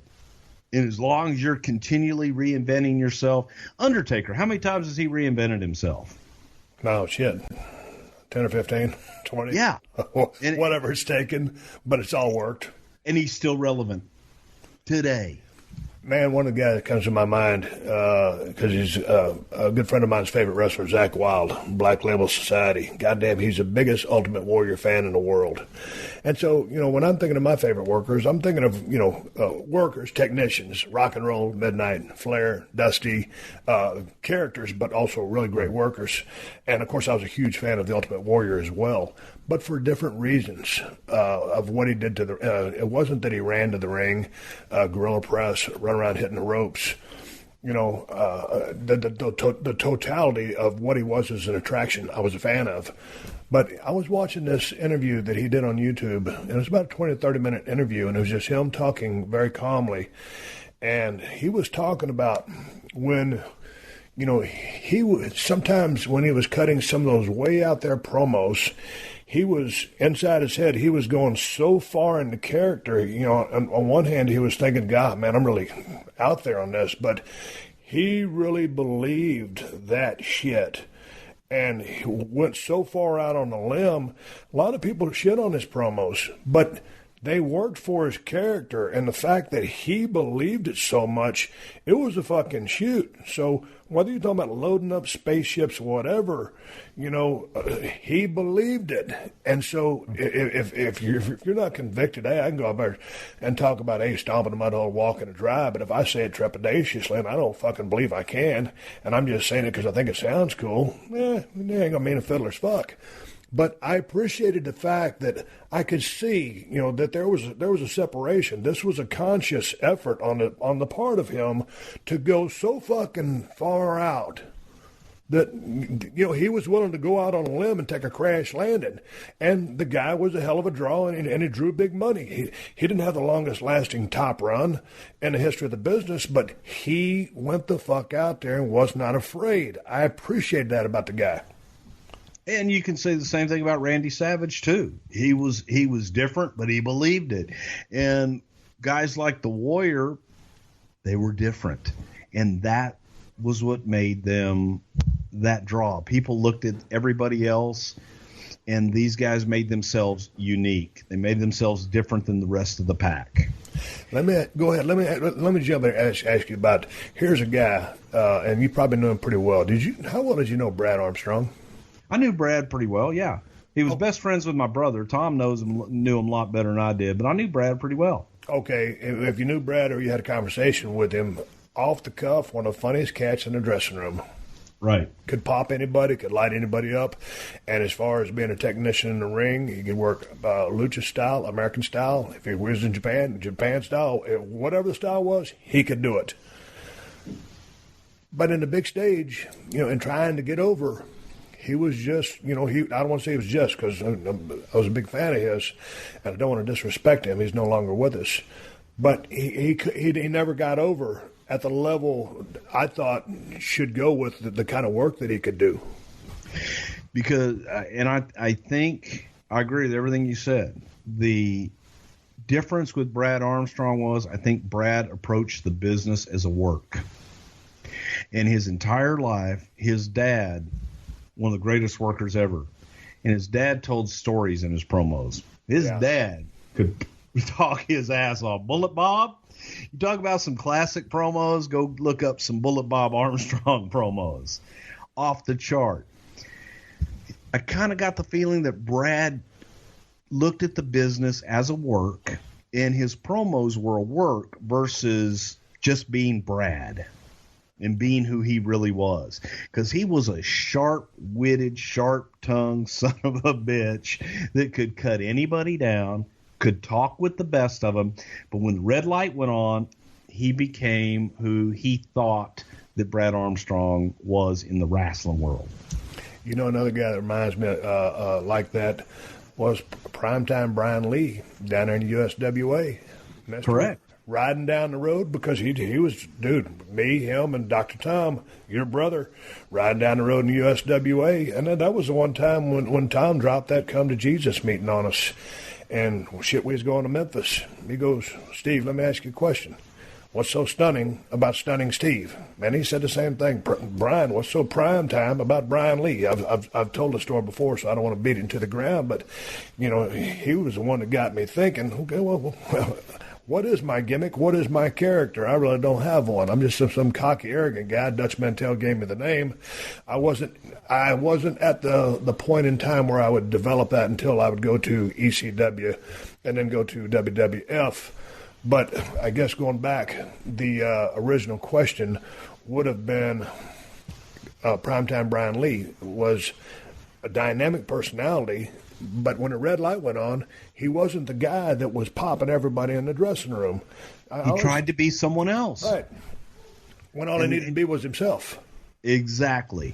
And as long as you're continually reinventing yourself, Undertaker, how many times has he reinvented himself? No, shit. 10 or 15, 20. Yeah. Whatever it's taken, but it's all worked. And he's still relevant today. Man, one of the guys that comes to my mind, because he's a good friend of mine's favorite wrestler, Zach Wilde, Black Label Society. Goddamn, he's the biggest Ultimate Warrior fan in the world. And so, when I'm thinking of my favorite workers, I'm thinking of, workers, technicians, Rock and Roll, Midnight, Flair, Dusty, characters, but also really great workers. And, of course, I was a huge fan of the Ultimate Warrior as well, but for different reasons of what he did to the it wasn't that he ran to the ring, gorilla press, run around hitting the ropes. The totality of what he was as an attraction, I was a fan of. But I was watching this interview that he did on YouTube, and it was about a 20 to 30-minute interview, and it was just him talking very calmly. And he was talking about when, he would sometimes when he was cutting some of those way out there promos, he was inside his head. He was going so far into character. On one hand, he was thinking, God, man, I'm really out there on this. But he really believed that shit. And he went so far out on the limb. A lot of people shit on his promos, but they worked for his character. And the fact that he believed it so much, it was a fucking shoot. So whether you're talking about loading up spaceships, whatever, he believed it. And so if you're not convicted, I can go up there and talk about, stomping a mud hole, walking a dry. But if I say it trepidatiously, and I don't fucking believe I can, and I'm just saying it because I think it sounds cool, it ain't gonna mean a fiddler's fuck. But I appreciated the fact that I could see, that there was a separation. This was a conscious effort on the part of him to go so fucking far out that, he was willing to go out on a limb and take a crash landing. And the guy was a hell of a draw, and he drew big money. He didn't have the longest-lasting top run in the history of the business, but he went the fuck out there and was not afraid. I appreciate that about the guy. And you can say the same thing about Randy Savage, too. He was different, but he believed it. And guys like the Warrior, they were different. And that was what made them that draw. People looked at everybody else, and these guys made themselves unique. They made themselves different than the rest of the pack. Let me go ahead. Let me jump in and ask you about. Here's a guy, and you probably know him pretty well. How well did you know Brad Armstrong? I knew Brad pretty well. Yeah, he was best friends with my brother. Tom knew him a lot better than I did, but I knew Brad pretty well. Okay, if you knew Brad or you had a conversation with him, off the cuff, one of the funniest cats in the dressing room. Right. Could pop anybody, could light anybody up. And as far as being a technician in the ring, he could work lucha style, American style. If he was in Japan style, whatever the style was, he could do it. But in the big stage, in trying to get over, he was just, I don't want to say he was just, because I was a big fan of his, and I don't want to disrespect him. He's no longer with us. But he never got over at the level I thought should go with the kind of work that he could do. Because, and I think I agree with everything you said. The difference with Brad Armstrong was, I think Brad approached the business as a work. And his entire life, his dad, one of the greatest workers ever, and his dad told stories in his promos. His dad could talk his ass off. Bullet Bob, you talk about some classic promos, go look up some Bullet Bob Armstrong promos. Off the chart. I kind of got the feeling that Brad looked at the business as a work, and his promos were a work versus just being Brad and being who he really was. Because he was a sharp-witted, sharp-tongued son of a bitch that could cut anybody down, could talk with the best of them. But when the red light went on, he became who he thought that Brad Armstrong was in the wrestling world. Another guy that reminds me like that was primetime Brian Lee down there in the USWA. Correct. Riding down the road because he was, me, him, and Dr. Tom, your brother, riding down the road in the USWA. And then that was the one time when Tom dropped that come to Jesus meeting on us. And shit, we was going to Memphis. He goes, Steve, let me ask you a question. What's so stunning about Stunning Steve? And he said the same thing. Brian, what's so prime time about Brian Lee? I've told the story before, so I don't want to beat him to the ground. But, he was the one that got me thinking, okay, well, what is my gimmick? What is my character? I really don't have one. I'm just some cocky, arrogant guy. Dutch Mantell gave me the name. I wasn't at the point in time where I would develop that until I would go to ECW and then go to WWF. But I guess going back, the original question would have been primetime Brian Lee was a dynamic personality. But when the red light went on, he wasn't the guy that was popping everybody in the dressing room. He tried to be someone else. Right. When all he needed to be was himself. Exactly.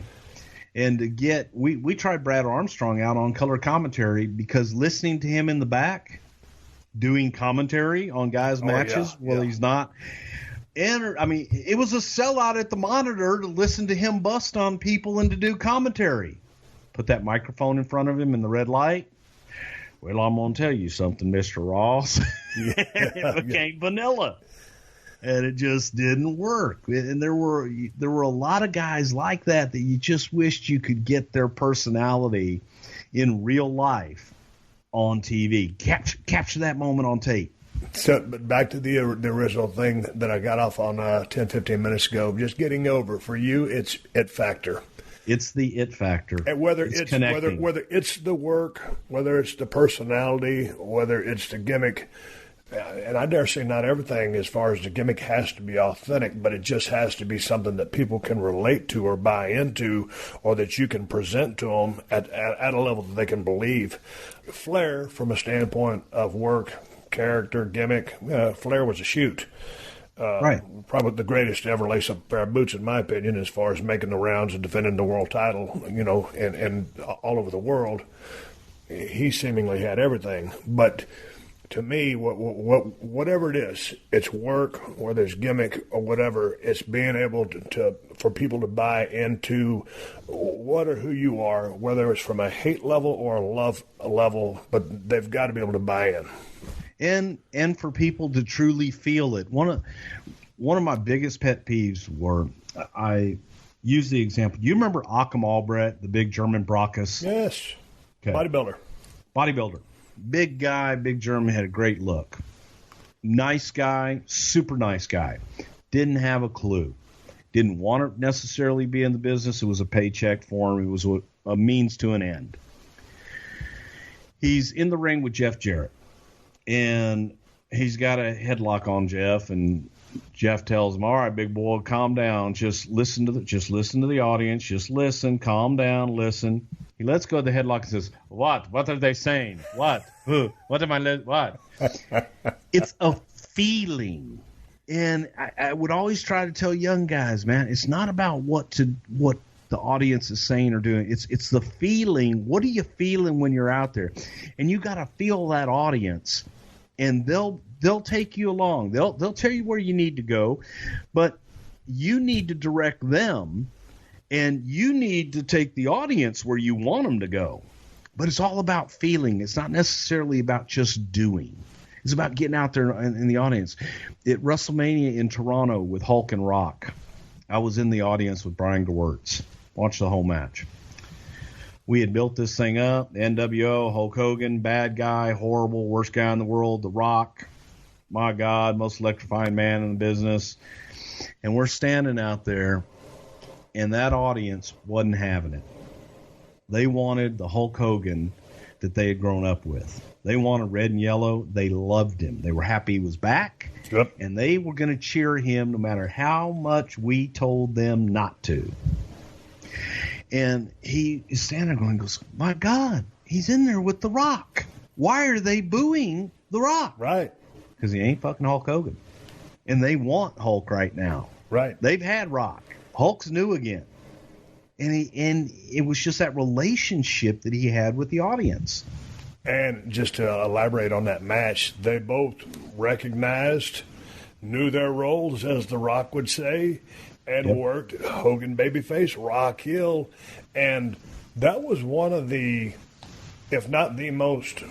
And to get, we tried Brad Armstrong out on color commentary because listening to him in the back, doing commentary on guys' matches, he's not. And, it was a sellout at the monitor to listen to him bust on people and to do commentary. Put that microphone in front of him in the red light. Well, I'm going to tell you something, Mr. Ross. It became vanilla. And it just didn't work. And there were a lot of guys like that you just wished you could get their personality in real life on TV. Capture that moment on tape. So, but back to the original thing that I got off on 10, 15 minutes ago. Just getting over. For you, it's it factor. It's the it factor. And whether it's the work, whether it's the personality, whether it's the gimmick, and I dare say not everything as far as the gimmick has to be authentic, but it just has to be something that people can relate to or buy into, or that you can present to them at a level that they can believe. Flair, from a standpoint of work, character, gimmick, Flair was a shoot. Right. Probably the greatest to ever lace up a pair of boots, in my opinion, as far as making the rounds and defending the world title, and all over the world. He seemingly had everything. But to me, whatever it is, it's work, whether it's gimmick or whatever, it's being able to for people to buy into what or who you are, whether it's from a hate level or a love level, but they've got to be able to buy in. And for people to truly feel it. One of my biggest pet peeves were, I use the example. You remember Occam Albrecht, the big German Brockus? Yes. Okay. Bodybuilder. Big guy, big German, had a great look. Nice guy, super nice guy. Didn't have a clue. Didn't want to necessarily be in the business. It was a paycheck for him. It was a means to an end. He's in the ring with Jeff Jarrett. And he's got a headlock on Jeff, and Jeff tells him, "All right, big boy, calm down. Just listen to the audience. Just listen. Calm down. Listen." He lets go of the headlock and says, "What? What are they saying? What? Who? What am I? What?" It's a feeling, and I would always try to tell young guys, man, it's not about what the audience is saying or doing. It's the feeling. What are you feeling when you're out there? And you got to feel that audience. And they'll take you along. They'll tell you where you need to go, but you need to direct them, and you need to take the audience where you want them to go. But it's all about feeling. It's not necessarily about just doing. It's about getting out there in the audience. At WrestleMania in Toronto with Hulk and Rock, I was in the audience with Brian Gewirtz. Watched the whole match. We had built this thing up. The NWO, Hulk Hogan, bad guy, horrible, worst guy in the world. The Rock, my God, most electrifying man in the business. And we're standing out there, and that audience wasn't having it. They wanted the Hulk Hogan that they had grown up with. They wanted red and yellow. They loved him. They were happy he was back. Yep. And they were going to cheer him no matter how much we told them not to. And he is standing there going, goes, "My God, he's in there with The Rock. Why are they booing The Rock?" Right. Because he ain't fucking Hulk Hogan. And they want Hulk right now. Right. They've had Rock. Hulk's new again. And it was just that relationship that he had with the audience. And just to elaborate on that match, they both recognized, knew their roles, as The Rock would say, and worked Hogan babyface, Rock heel. And that was one of the, if not the most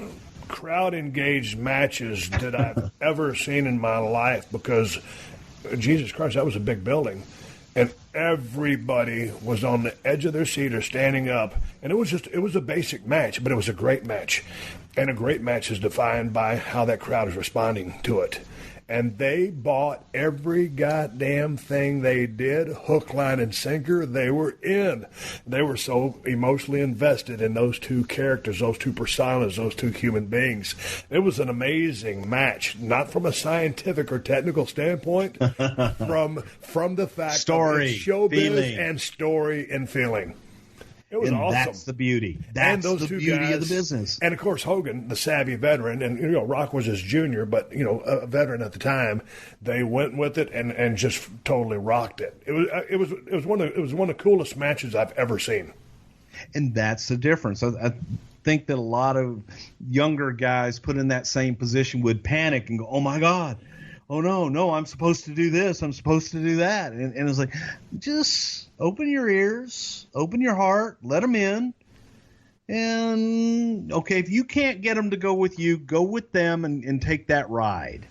crowd-engaged matches that I've ever seen in my life, because, Jesus Christ, that was a big building. And everybody was on the edge of their seat or standing up. And it was a basic match, but it was a great match. And a great match is defined by how that crowd is responding to it. And they bought every goddamn thing they did, hook, line, and sinker. They were in. They were so emotionally invested in those two characters, those two personas, those two human beings. It was an amazing match, not from a scientific or technical standpoint, from the fact story, of showbiz feeling. And story and feeling. It was awesome. That's the beauty. That's the beauty guys, of the business. And, of course, Hogan, the savvy veteran, and, Rock was his junior, but, a veteran at the time, they went with it and just totally rocked it. It was one of the coolest matches I've ever seen. And that's the difference. I think that a lot of younger guys put in that same position would panic and go, "Oh, my God. Oh, no, I'm supposed to do this. I'm supposed to do that." And it's like, just open your ears, open your heart, let them in. And, okay, if you can't get them to go with you, go with them and take that ride.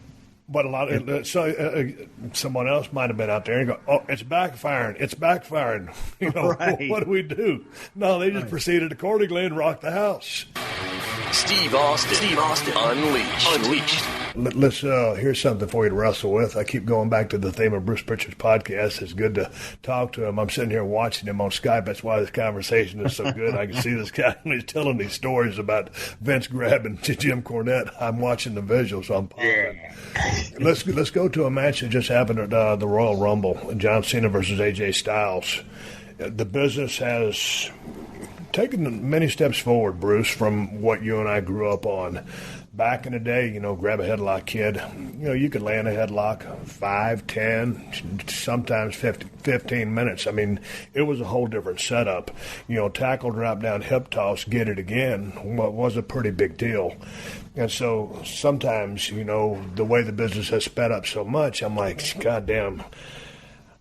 But a lot of someone else might have been out there and go, "Oh, it's backfiring. It's backfiring." Right. What do we do? No, they just proceeded accordingly and rocked the house. Steve Austin. Unleashed. Let's here's something for you to wrestle with. I keep going back to the theme of Bruce Pritchard's podcast. It's good to talk to him. I'm sitting here watching him on Skype. That's why this conversation is so good. I can see this guy when he's telling these stories about Vince grabbing Jim Cornette. I'm watching the visuals, so I'm popping. Let's go to a match that just happened at the Royal Rumble, John Cena versus AJ Styles. The business has taken many steps forward, Bruce, from what you and I grew up on. back in the day, grab a headlock, kid. You could land a headlock 5, 10, sometimes 15 minutes. I mean, it was a whole different setup. Tackle, drop down, hip toss, get it again was a pretty big deal. And so sometimes, the way the business has sped up so much, I'm like, God damn,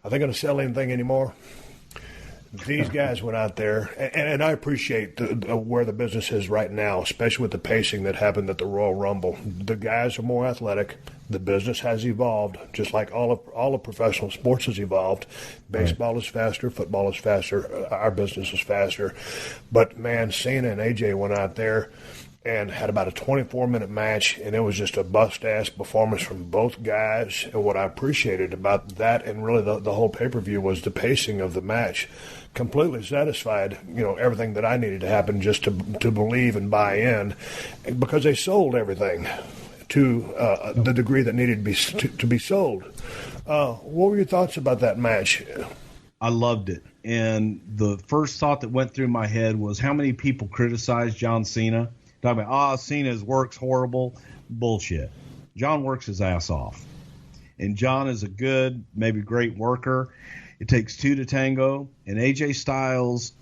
are they going to sell anything anymore? These guys went out there, and I appreciate where the business is right now, especially with the pacing that happened at the Royal Rumble. The guys are more athletic. The business has evolved, just like all of professional sports has evolved. Baseball is faster, football is faster, our business is faster. But, man, Cena and AJ went out there and had about a 24-minute match, and it was just a bust-ass performance from both guys. And what I appreciated about that and really the whole pay-per-view was the pacing of the match. Completely satisfied, everything that I needed to happen just to believe and buy in, because they sold everything to the degree that needed to be sold. What were your thoughts about that match? I loved it. And the first thought that went through my head was how many people criticized John Cena? Talking about, Cena's work's horrible. Bullshit. John works his ass off. And John is a good, maybe great worker. It takes two to tango. And AJ Styles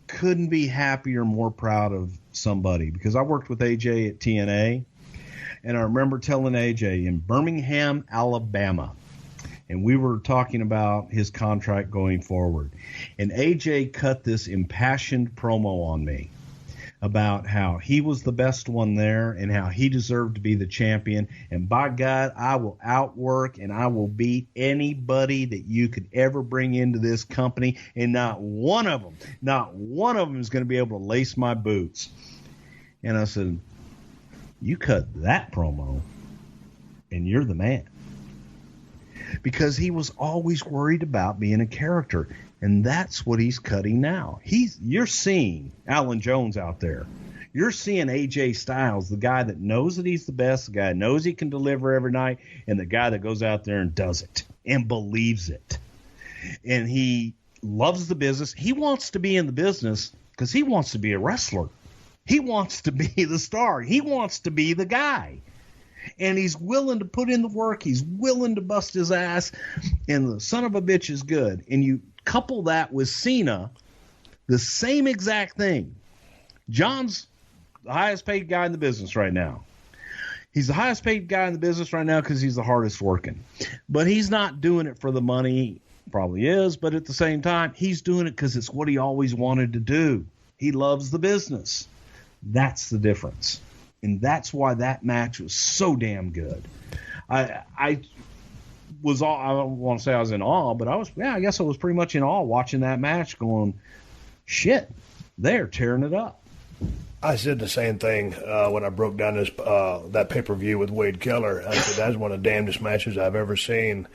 couldn't be happier, more proud of somebody. Because I worked with AJ at TNA. And I remember telling AJ in Birmingham, Alabama. And we were talking about his contract going forward. And AJ cut this impassioned promo on me about how he was the best one there and how he deserved to be the champion. And by God, I will outwork and I will beat anybody that you could ever bring into this company. And not one of them is going to be able to lace my boots. And I said, you cut that promo and you're the man. Because he was always worried about being a character. And that's what he's cutting now. You're seeing Alan Jones out there. You're seeing AJ Styles, the guy that knows that he's the best, the guy that knows he can deliver every night, and the guy that goes out there and does it and believes it. And he loves the business. He wants to be in the business because he wants to be a wrestler. He wants to be the star. He wants to be the guy. And he's willing to put in the work. He's willing to bust his ass. And the son of a bitch is good. And you couple that with Cena, the same exact thing. John's the highest paid guy in the business right now. He's the highest paid guy in the business right now because he's the hardest working. But he's not doing it for the money. Probably is. But at the same time, he's doing it because it's what he always wanted to do. He loves the business. That's the difference. And that's why that match was so damn good. I don't want to say I was in awe, but I guess I was pretty much in awe watching that match going, shit, they're tearing it up. I said the same thing when I broke down that pay-per-view with Wade Keller. I said, that's one of the damnedest matches I've ever seen.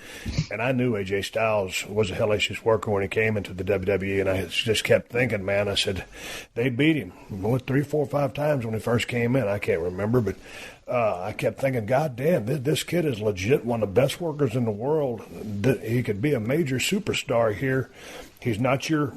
And I knew AJ Styles was a hellacious worker when he came into the WWE, and I just kept thinking, man, I said, they beat him 3, 4, 5 times when he first came in. I can't remember, but I kept thinking, God damn, this kid is legit one of the best workers in the world. He could be a major superstar here. He's not your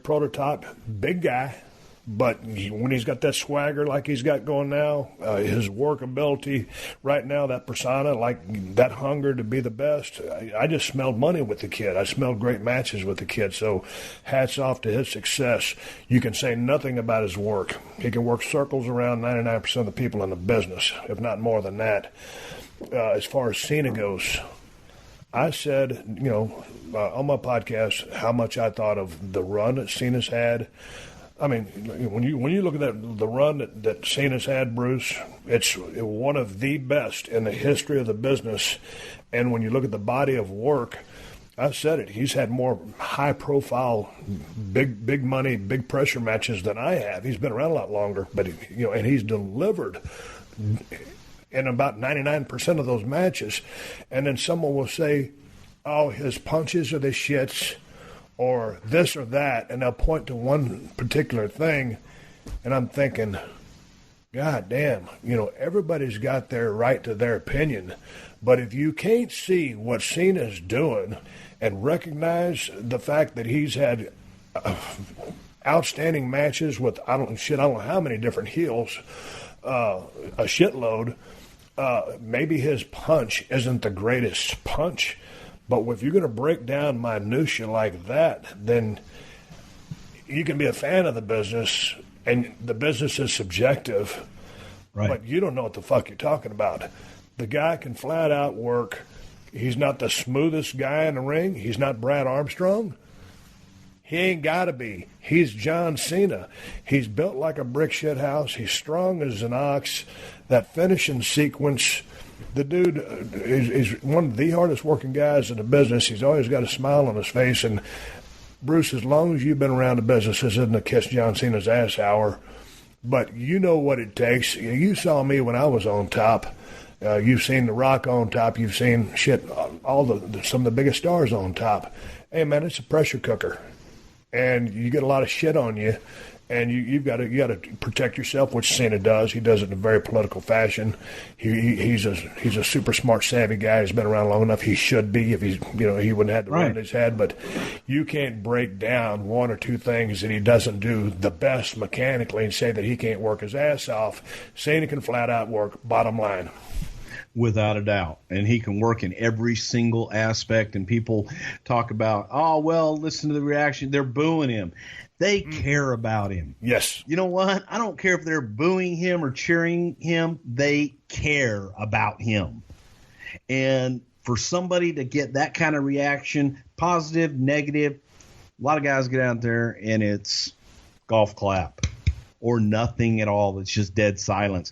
prototype big guy. But when he's got that swagger like he's got going now, his workability right now, that persona, like that hunger to be the best, I just smelled money with the kid. I smelled great matches with the kid. So hats off to his success. You can say nothing about his work. He can work circles around 99% of the people in the business, if not more than that. As far as Cena goes, I said, on my podcast, how much I thought of the run that Cena's had. I mean, when you look at the run that Cena's had, Bruce, it's one of the best in the history of the business. And when you look at the body of work, I said it, he's had more high-profile, big money, big pressure matches than I have. He's been around a lot longer, but and he's delivered in about 99% of those matches. And then someone will say, "Oh, his punches are the shits," or this or that, and they'll point to one particular thing, and I'm thinking, God damn, everybody's got their right to their opinion, but if you can't see what Cena's doing and recognize the fact that he's had outstanding matches with I don't know how many different heels, a shitload. Maybe his punch isn't the greatest punch, but if you're going to break down minutia like that, then you can be a fan of the business, and the business is subjective, right? But you don't know what the fuck you're talking about. The guy can flat out work. He's not the smoothest guy in the ring. He's not Brad Armstrong. He ain't got to be. He's John Cena. He's built like a brick shit house. He's strong as an ox. That finishing sequence, the dude is one of the hardest working guys in the business. He's always got a smile on his face. And, Bruce, as long as you've been around the business, this isn't a Kiss John Cena's ass hour. But you know what it takes. You saw me when I was on top. You've seen The Rock on top. You've seen some of the biggest stars on top. Hey, man, it's a pressure cooker. And you get a lot of shit on you, and you got to protect yourself, which Cena does. He does it in a very political fashion. He's a super smart, savvy guy. He's been around long enough. He should be if he wouldn't have the right in his head. But you can't break down one or two things that he doesn't do the best mechanically and say that he can't work his ass off. Cena can flat out work. Bottom line. Without a doubt. And he can work in every single aspect. And people talk about, oh, well, listen to the reaction. They're booing him. They care about him. Yes. You know what? I don't care if they're booing him or cheering him. They care about him. And for somebody to get that kind of reaction, positive, negative, a lot of guys get out there and it's golf clap or nothing at all. It's just dead silence.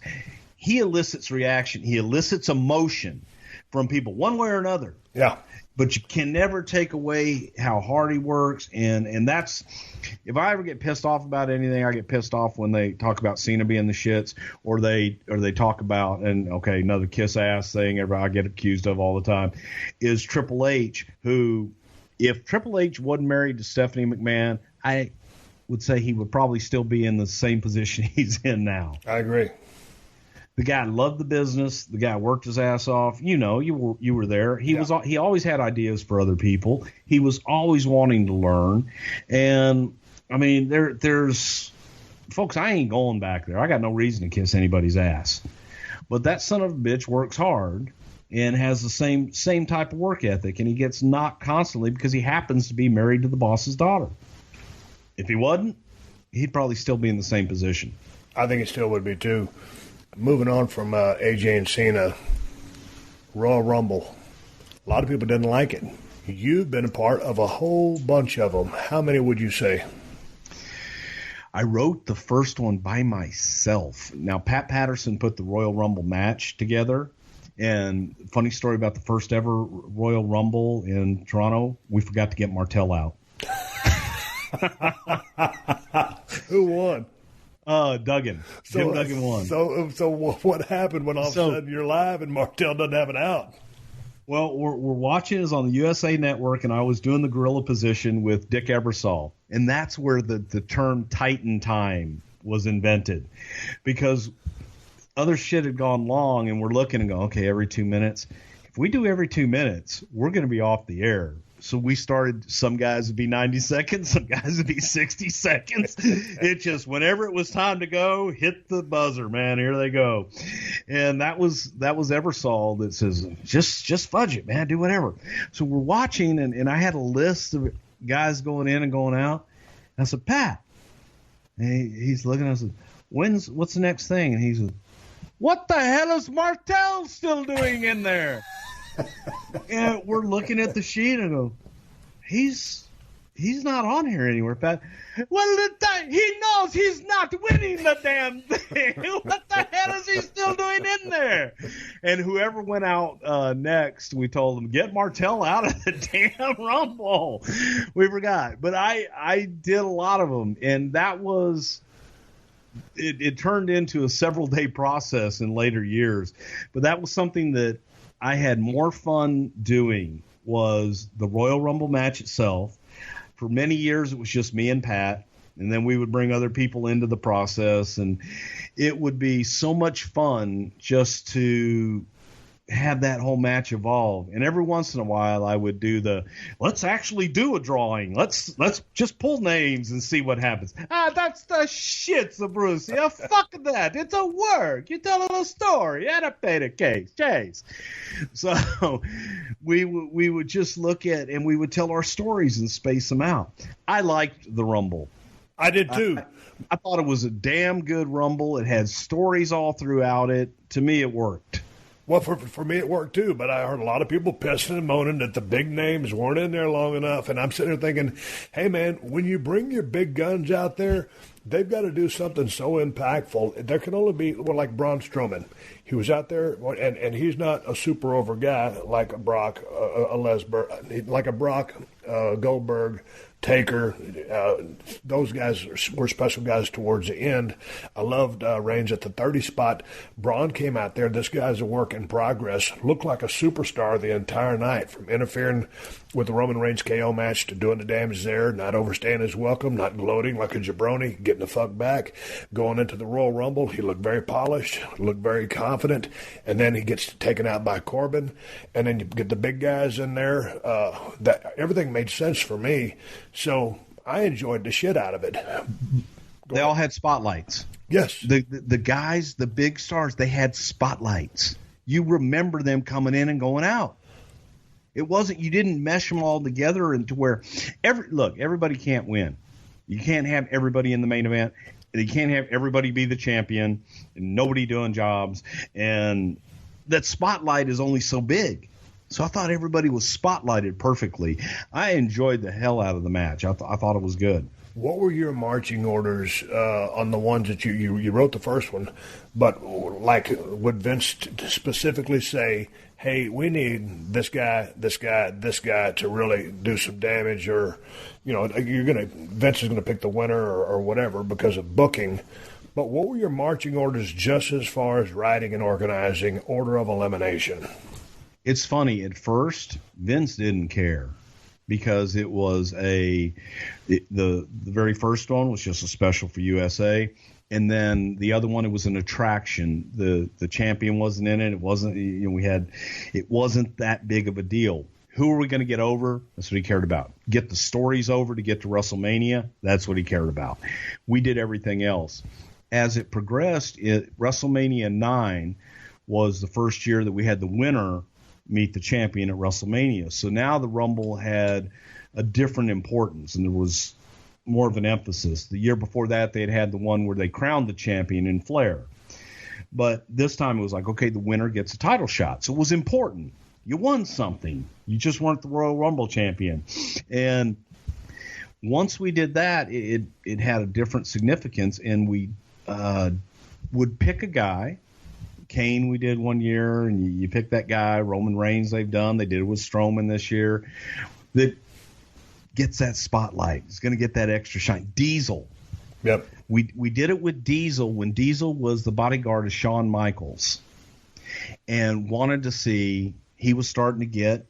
He elicits reaction. He elicits emotion from people one way or another. Yeah. But you can never take away how hard he works. And that's – if I ever get pissed off about anything, I get pissed off when they talk about Cena being the shits or they talk about – and, okay, another kiss-ass thing I get accused of all the time is Triple H, who if Triple H wasn't married to Stephanie McMahon, I would say he would probably still be in the same position he's in now. I agree. The guy loved the business. The guy worked his ass off. You know, you were there. He always had ideas for other people. He was always wanting to learn. And I mean, there's folks, I ain't going back there. I got no reason to kiss anybody's ass. But that son of a bitch works hard and has the same type of work ethic, and he gets knocked constantly because he happens to be married to the boss's daughter. If he wasn't, he'd probably still be in the same position. I think it still would be too. Moving on from AJ and Cena, Royal Rumble. A lot of people didn't like it. You've been a part of a whole bunch of them. How many would you say? I wrote the first one by myself. Now, Pat Patterson put the Royal Rumble match together. And funny story about the first ever Royal Rumble in Toronto, we forgot to get Martel out. Who won? Duggan. Jim Duggan won. So what happened when all of a sudden you're live and Martel doesn't have it out? Well, we're watching it on the USA Network, and I was doing the gorilla position with Dick Ebersol, and that's where the term Titan Time was invented, because other shit had gone long, and we're looking and going, okay, every 2 minutes. If we do every 2 minutes, we're going to be off the air. So we started, some guys would be 90 seconds, some guys would be 60 seconds. It just, whenever it was time to go, hit the buzzer, man. Here they go. And that was Ebersol that says, just fudge it, man. Do whatever. So we're watching, and I had a list of guys going in and going out. And I said, Pat. And he's looking, I said, what's the next thing? And he said, what the hell is Martel still doing in there? And we're looking at the sheet and I go, he's not on here anywhere, Pat. Well, he knows he's not winning the damn thing. What the hell is he still doing in there? And whoever went out next, we told them, get Martel out of the damn Rumble. We forgot. But I did a lot of them, and that was... It turned into a several-day process in later years. But that was something that I had more fun doing, was the Royal Rumble match itself. For many years, it was just me and Pat, and then we would bring other people into the process, and it would be so much fun just to have that whole match evolve. And every once in a while I would do let's actually do a drawing. Let's just pull names and see what happens. That's the shit, so Bruce. Yeah, fuck that. It's a work. You tell a story. Annotate a case. So we would just look at, and we would tell our stories and space them out. I liked the Rumble. I did too. I thought it was a damn good Rumble. It had stories all throughout it. To me, it worked. Well, for me, it worked too, but I heard a lot of people pissing and moaning that the big names weren't in there long enough. And I'm sitting there thinking, hey, man, when you bring your big guns out there, they've got to do something so impactful. There can only be, like Braun Strowman. He was out there, and he's not a super over guy like a Brock, like a Brock, Goldberg, Taker. Those guys were special guys towards the end. I loved Reigns at the 30 spot. Braun came out there. This guy's a work in progress. Looked like a superstar the entire night, from interfering with the Roman Reigns KO match to doing the damage there, not overstaying his welcome, not gloating like a jabroni, getting the fuck back. Going into the Royal Rumble, he looked very polished, looked very confident, and then he gets taken out by Corbin, and then you get the big guys in there. That everything made sense for me. So I enjoyed the shit out of it. They all had spotlights. Yes. The guys, the big stars, they had spotlights. You remember them coming in and going out. It wasn't, you didn't mesh them all together into where everybody can't win. You can't have everybody in the main event. You can't have everybody be the champion and nobody doing jobs. And that spotlight is only so big. So I thought everybody was spotlighted perfectly. I enjoyed the hell out of the match. I thought it was good. What were your marching orders on the ones that you wrote the first one, but like would Vince specifically say, hey, we need this guy to really do some damage, or, Vince is going to pick the winner or whatever because of booking. But what were your marching orders just as far as writing and organizing, order of elimination? It's funny. At first, Vince didn't care because it was the very first one was just a special for USA. And then the other one, it was an attraction. The champion wasn't in it. It wasn't, it wasn't that big of a deal. Who are we going to get over? That's what he cared about. Get the stories over to get to Wrestlemania. That's what he cared about. We did everything else. As it progressed, WrestleMania 9 was the first year that we had the winner meet the champion at WrestleMania. So now the Rumble had a different importance, and there was more of an emphasis. The year before that, they had the one where they crowned the champion in Flair. But this time it was like, okay, the winner gets a title shot. So it was important. You won something. You just weren't the Royal Rumble champion. And once we did that, it had a different significance, and we would pick a guy. Kane we did one year, and you pick that guy. Roman Reigns they did it with Strowman this year. That gets that spotlight. It's going to get that extra shine. Diesel. Yep. We did it with Diesel when Diesel was the bodyguard of Shawn Michaels, and wanted to see, he was starting to get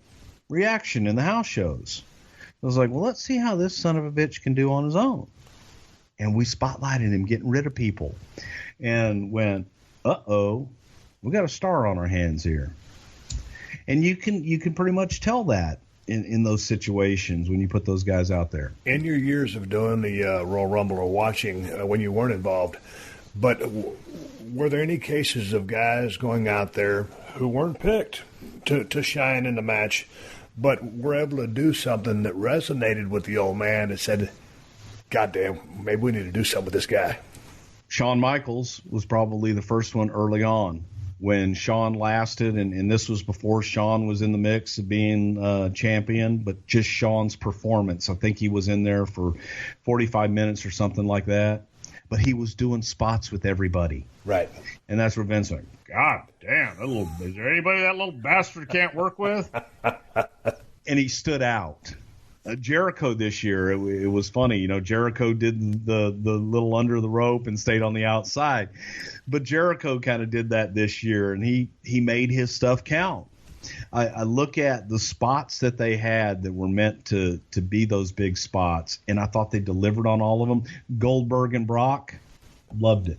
reaction in the house shows. I was like, well, let's see how this son of a bitch can do on his own. And we spotlighted him getting rid of people, and went, uh-oh, we got a star on our hands here. And you can pretty much tell that in those situations when you put those guys out there. In your years of doing the Royal Rumble or watching when you weren't involved, but were there any cases of guys going out there who weren't picked to shine in the match, but were able to do something that resonated with the old man and said, God damn, maybe we need to do something with this guy? Shawn Michaels was probably the first one early on when Shawn lasted, and this was before Shawn was in the mix of being champion, but just Shawn's performance. I think he was in there for 45 minutes or something like that, but he was doing spots with everybody. Right. And that's where Vince went, God damn, is there anybody that little bastard can't work with? And he stood out. Jericho this year, it was funny. Jericho did the little under the rope and stayed on the outside. But Jericho kind of did that this year, and he made his stuff count. I look at the spots that they had that were meant to be those big spots, and I thought they delivered on all of them. Goldberg and Brock, loved it.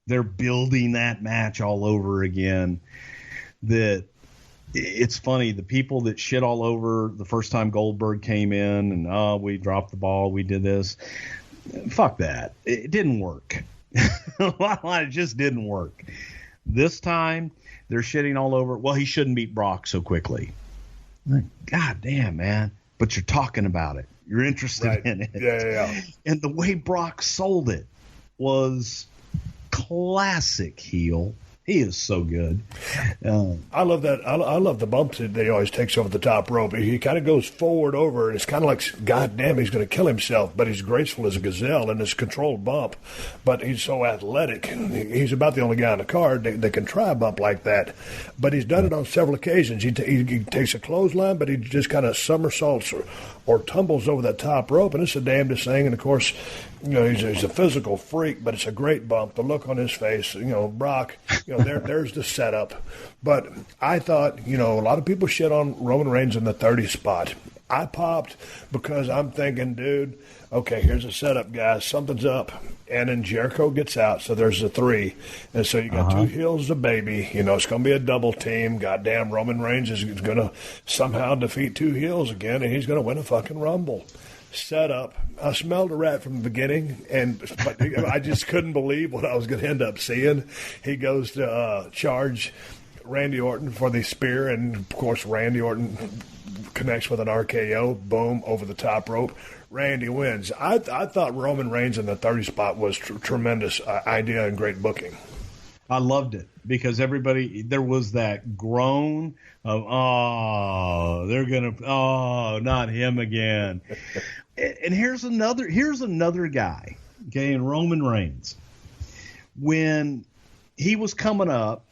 They're building that match all over again. that it's funny. The people that shit all over the first time Goldberg came in and, we dropped the ball, we did this. Fuck that. It didn't work. It just didn't work. This time, they're shitting all over. Well, he shouldn't beat Brock so quickly. God damn, man. But you're talking about it. You're interested in it. Yeah. And the way Brock sold it was classic heel. He is so good. I love that. I love the bumps that he always takes over the top rope. He kind of goes forward over, and it's kind of like, God damn, he's going to kill himself. But he's graceful as a gazelle in this controlled bump. But he's so athletic. He's about the only guy on the card that can try a bump like that. But he's done it on several occasions. He takes a clothesline, but he just kind of somersaults or tumbles over that top rope, and it's the damnedest thing. And, of course, he's a physical freak, but it's a great bump. The look on his face, Brock, there's the setup. But I thought, a lot of people shit on Roman Reigns in the 30 spot. I popped because I'm thinking, dude, okay, here's a setup, guys. Something's up. And then Jericho gets out, so there's a 3. And so you got 2 heels, a baby. It's going to be a double team. Goddamn, Roman Reigns is going to somehow defeat 2 heels again, and he's going to win a fucking Rumble. Set up. I smelled a rat from the beginning, but I just couldn't believe what I was going to end up seeing. He goes to charge Randy Orton for the spear, and, of course, Randy Orton connects with an RKO. Boom, over the top rope. Randy wins. I thought Roman Reigns in the 30 spot was tremendous idea and great booking. I loved it because there was that groan of, not him again. And here's another guy, okay, in Roman Reigns. When he was coming up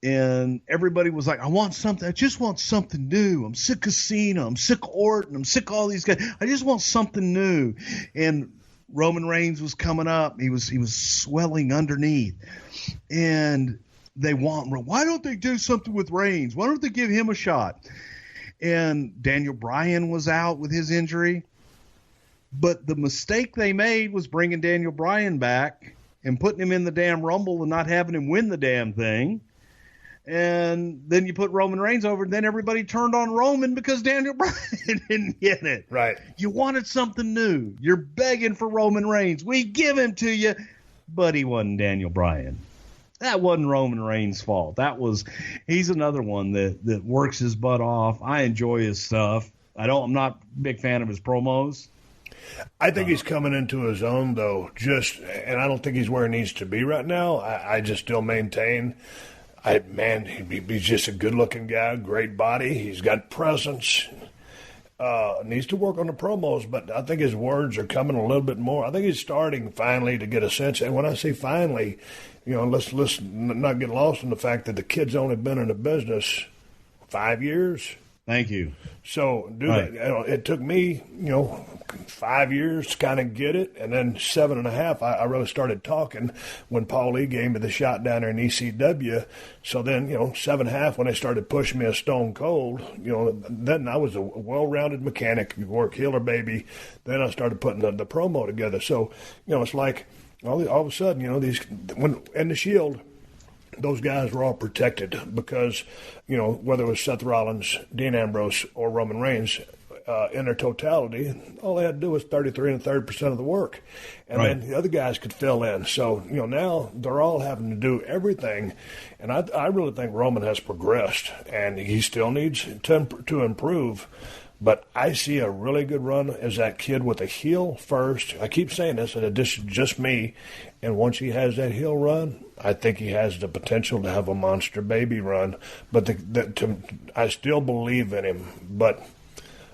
and everybody was like, I just want something new. I'm sick of Cena. I'm sick of Orton. I'm sick of all these guys. I just want something new. And Roman Reigns was coming up. He was swelling underneath. And why don't they do something with Reigns? Why don't they give him a shot? And Daniel Bryan was out with his injury. But the mistake they made was bringing Daniel Bryan back and putting him in the damn Rumble and not having him win the damn thing. And then you put Roman Reigns over, and then everybody turned on Roman because Daniel Bryan didn't get it. Right. You wanted something new. You're begging for Roman Reigns. We give him to you. But he wasn't Daniel Bryan. That wasn't Roman Reigns' fault. He's another one that works his butt off. I enjoy his stuff. I'm not a big fan of his promos. I think he's coming into his own, though, and I don't think he's where he needs to be right now. I just still maintain, he's just a good-looking guy, great body. He's got presence. Needs to work on the promos, but I think his words are coming a little bit more. I think he's starting finally to get a sense. And when I say finally, let's not get lost in the fact that the kid's only been in the business 5 years. Thank you. So, dude, it took me, 5 years to kind of get it, and then 7.5, I really started talking when Paul Lee gave me the shot down there in ECW. So then, 7.5, when they started pushing me as Stone Cold, then I was a well-rounded mechanic, work heel or baby. Then I started putting the promo together. So, it's like all of a sudden, in the Shield, those guys were all protected because, whether it was Seth Rollins, Dean Ambrose, or Roman Reigns, in their totality, all they had to do was 33 1/3% of the work. And then the other guys could fill in. So, now they're all having to do everything. And I really think Roman has progressed, and he still needs to improve. But I see a really good run as that kid with a heel first. I keep saying this, and this is just me. And once he has that heel run, I think he has the potential to have a monster baby run. But I still believe in him. But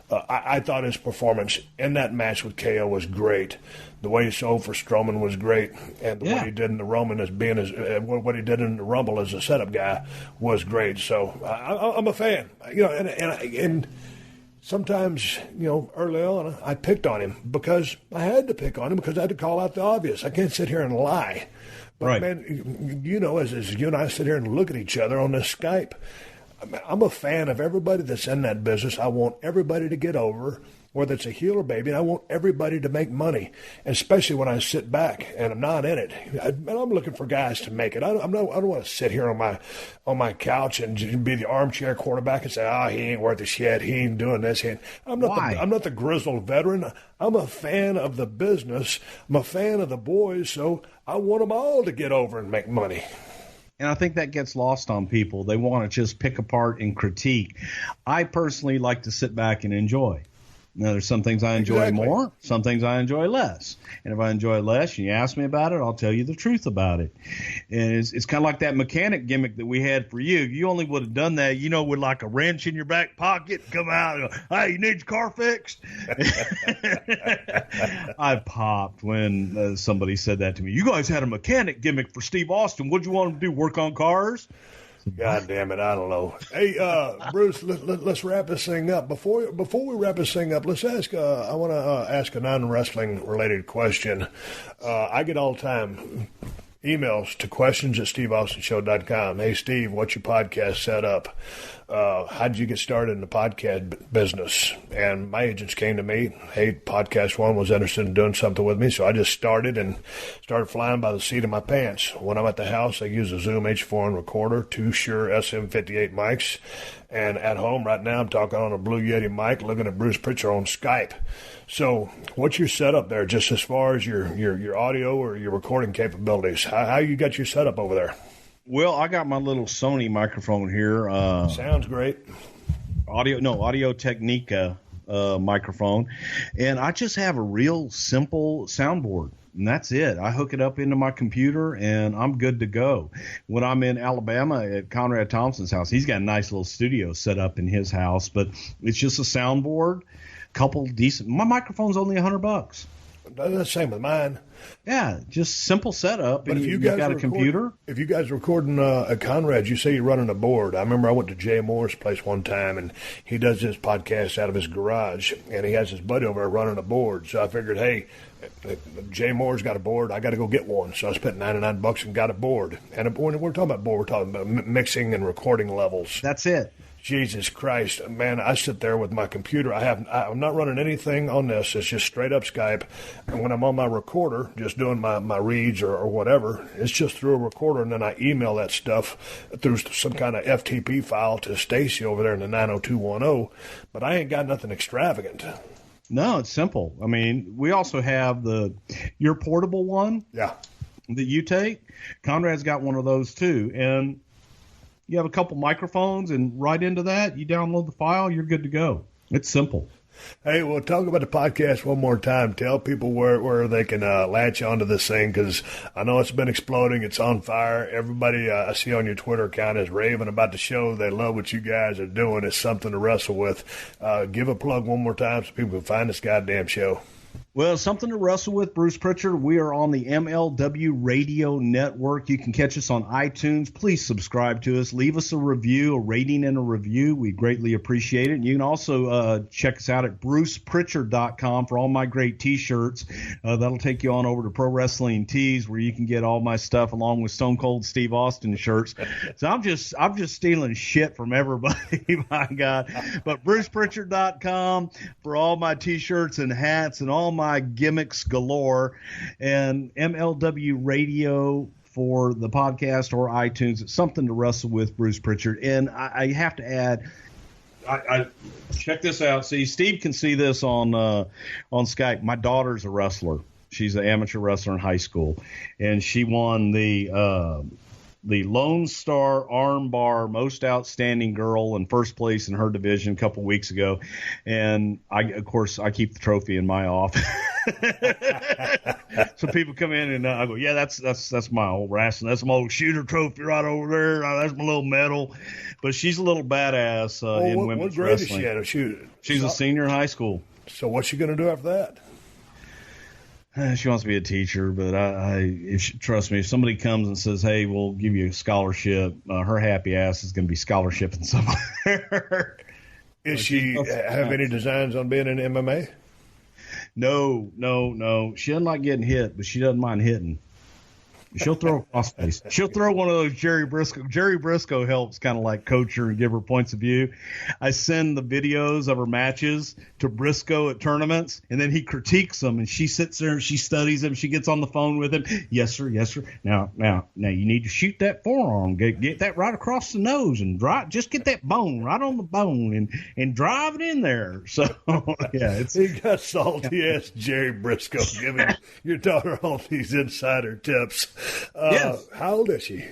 I thought his performance in that match with KO was great. The way he sold for Strowman was great, and what he did in the Roman what he did in the Rumble as a setup guy was great. So I'm a fan. And sometimes, early on, I picked on him because I had to pick on him because I had to call out the obvious. I can't sit here and lie. But, man, as you and I sit here and look at each other on this Skype, I'm a fan of everybody that's in that business. I want everybody to get over. whether it's a heel or baby, and I want everybody to make money, especially when I sit back and I'm not in it. And I'm looking for guys to make it. I don't want to sit here on my couch and be the armchair quarterback and say, he ain't worth a shit. He ain't doing this. I'm not the grizzled veteran. I'm a fan of the business. I'm a fan of the boys, so I want them all to get over and make money. And I think that gets lost on people. They want to just pick apart and critique. I personally like to sit back and enjoy. Now, there's some things I enjoy more, some things I enjoy less. And if I enjoy less and you ask me about it, I'll tell you the truth about it. And it's kind of like that mechanic gimmick that we had for you. You only would have done that, with like a wrench in your back pocket, come out and go, hey, you need your car fixed? I popped when somebody said that to me. You guys had a mechanic gimmick for Steve Austin. What'd you want him to do, work on cars? God damn it, I don't know. Hey, Bruce, let's wrap this thing up. Before we wrap this thing up, let's ask. I want to ask a non-wrestling related question. I get all the time emails to questions@steveaustonshow.com. Hey, Steve, what's your podcast set up? How did you get started in the podcast business? And my agents came to me. Hey, PodcastOne was interested in doing something with me, so I just started flying by the seat of my pants. When I'm at the house, I use a Zoom H4n recorder, 2 Shure SM58 mics, and at home right now, I'm talking on a Blue Yeti mic, looking at Bruce Pritchard on Skype. So, what's your setup there, just as far as your audio or your recording capabilities? How you got your setup over there? Well, I got my little Sony microphone here. Sounds great. Audio Technica microphone. And I just have a real simple soundboard, and that's it. I hook it up into my computer, and I'm good to go. When I'm in Alabama at Conrad Thompson's house, he's got a nice little studio set up in his house, but it's just a soundboard, couple decent. My microphone's only $100. That's the same with mine. Yeah, just simple setup. But and if you guys got a computer, if you guys are recording at Conrad's, you say you're running a board. I remember I went to Jay Moore's place one time, and he does his podcast out of his garage, and he has his buddy over there running a board. So I figured, hey, Jay Moore's got a board. I got to go get one. So I spent $99 and got a board. And when we're talking about board, we're talking about mixing and recording levels. That's it. Jesus Christ, man, I sit there with my computer. I'm not running anything on this. It's just straight up Skype. And when I'm on my recorder, just doing my reads or whatever, it's just through a recorder, and then I email that stuff through some kind of FTP file to Stacy over there in the 90210. But I ain't got nothing extravagant. No, it's simple. I mean, we also have your portable one. Yeah. That you take. Conrad's got one of those too. And you have a couple microphones, and right into that, you download the file, you're good to go. It's simple. Hey, well, talk about the podcast one more time. Tell people where they can latch onto this thing, because I know it's been exploding. It's on fire. Everybody I see on your Twitter account is raving about the show. They love what you guys are doing. It's something to wrestle with. Give a plug one more time so people can find this goddamn show. Well, Something to Wrestle with, Bruce Prichard. We are on the MLW Radio Network. You can catch us on iTunes. Please subscribe to us. Leave us a review, a rating and a review. We greatly appreciate it. And you can also check us out at brucepritchard.com for all my great T-shirts. That'll take you on over to Pro Wrestling Tees, where you can get all my stuff along with Stone Cold Steve Austin shirts. So I'm just stealing shit from everybody, my God. But brucepritchard.com for all my T-shirts and hats and all my gimmicks galore, and MLW Radio for the podcast or iTunes. It's Something to Wrestle with Bruce Prichard. And I have to add, I check this out. See, Steve can see this on Skype. My daughter's a wrestler. She's an amateur wrestler in high school, and she won the Lone Star Armbar Most Outstanding Girl in first place in her division a couple weeks ago. And I keep the trophy in my office. So people come in and I go, yeah, that's my old wrestling. That's my old shooter trophy right over there. That's my little medal. But she's a little badass in women's wrestling. What grade is she at? She's a senior in high school. So what's she going to do after that? She wants to be a teacher, but trust me, if somebody comes and says, hey, we'll give you a scholarship, her happy ass is going to be scholarshiping somewhere. Does she have any designs on being in MMA? No. She doesn't like getting hit, but she doesn't mind hitting. She'll throw a crossface. She'll throw one of those Jerry Briscoe. Jerry Briscoe helps kind of like coach her and give her points of view. I send the videos of her matches to Briscoe at tournaments, and then he critiques them, and she sits there and she studies them. She gets on the phone with him. Yes, sir. Yes, sir. Now, you need to shoot that forearm. Get that right across the nose and just get that bone right on the bone and drive it in there. So, yeah. He got salty ass Jerry Briscoe giving your daughter all these insider tips. Yes. How old is she?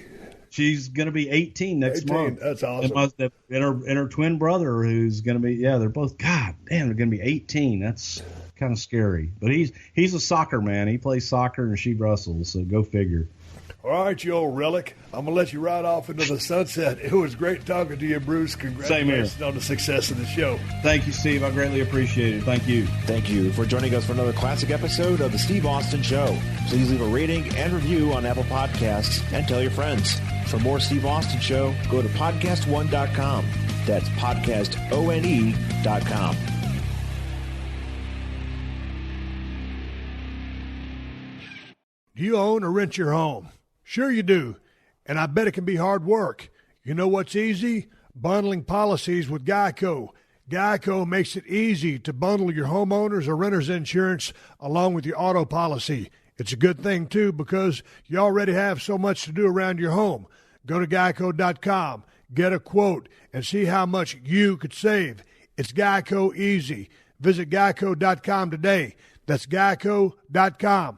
She's going to be 18 next month. That's awesome. And her twin brother, who's going to be, they're both, God damn, they're going to be 18. That's kind of scary. But he's a soccer man. He plays soccer and she wrestles, so go figure. All right, you old relic. I'm going to let you ride off into the sunset. It was great talking to you, Bruce. Congratulations on the success of the show. Thank you, Steve. I greatly appreciate it. Thank you. Thank you for joining us for another classic episode of The Steve Austin Show. Please leave a rating and review on Apple Podcasts and tell your friends. For more Steve Austin Show, go to PodcastOne.com. That's PodcastOne.com. Do you own or rent your home? Sure you do, and I bet it can be hard work. You know what's easy? Bundling policies with Geico. Geico makes it easy to bundle your homeowners or renters insurance along with your auto policy. It's a good thing, too, because you already have so much to do around your home. Go to Geico.com, get a quote, and see how much you could save. It's Geico easy. Visit Geico.com today. That's Geico.com.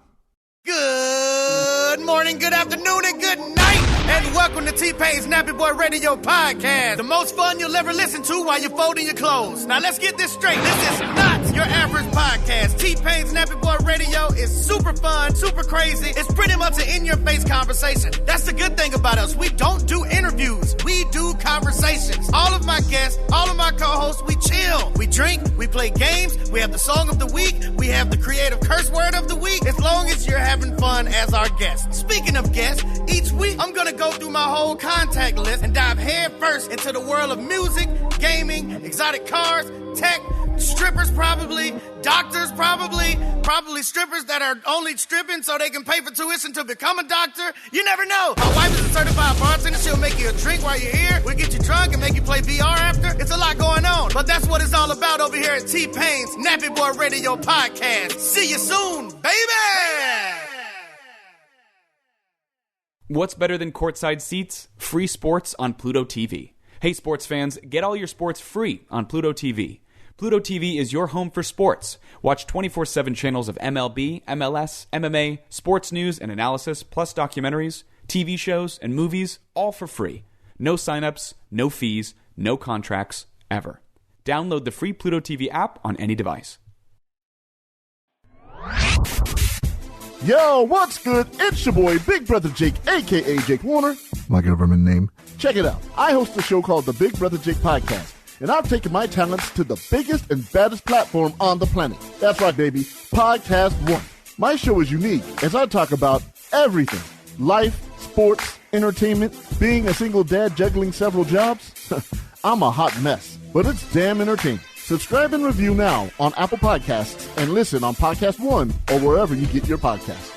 Good morning, good afternoon, and good night, and welcome to T-Pain's Nappy Boy Radio Podcast, the most fun you'll ever listen to while you're folding your clothes. Now let's get this straight, this is not your average podcast. T-Pain's Nappy Boy Radio is super fun, super crazy. It's pretty much an in-your-face conversation. That's the good thing about us. We don't do interviews, we do conversations. All of my guests, all of my co-hosts, we chill, we drink, we play games, we have the song of the week, we have the creative curse word of the week, as long as you're having fun as our guest. Speaking of guests, each week I'm gonna go through my whole contact list and dive head first into the world of music, gaming, exotic cars, tech, strippers probably, doctors probably strippers that are only stripping so they can pay for tuition to become a doctor. You never know. My wife is a certified bartender. She'll make you a drink while you're here. We'll get you drunk and make you play VR after. It's a lot going on. But that's what it's all about over here at T-Pain's Nappy Boy Radio Podcast. See you soon, baby! What's better than courtside seats? Free sports on Pluto TV. Hey sports fans, get all your sports free on Pluto TV. Pluto TV is your home for sports. Watch 24/7 channels of MLB, MLS, MMA, sports news and analysis, plus documentaries, TV shows, and movies, all for free. No signups, no fees, no contracts, ever. Download the free Pluto TV app on any device. Yo, what's good? It's your boy, Big Brother Jake, a.k.a. Jake Warner, my government name. Check it out. I host a show called the Big Brother Jake Podcast, and I've taken my talents to the biggest and baddest platform on the planet. That's right, baby, PodcastOne. My show is unique as I talk about everything. Life, sports, entertainment, being a single dad juggling several jobs. I'm a hot mess, but it's damn entertaining. Subscribe and review now on Apple Podcasts and listen on PodcastOne or wherever you get your podcasts.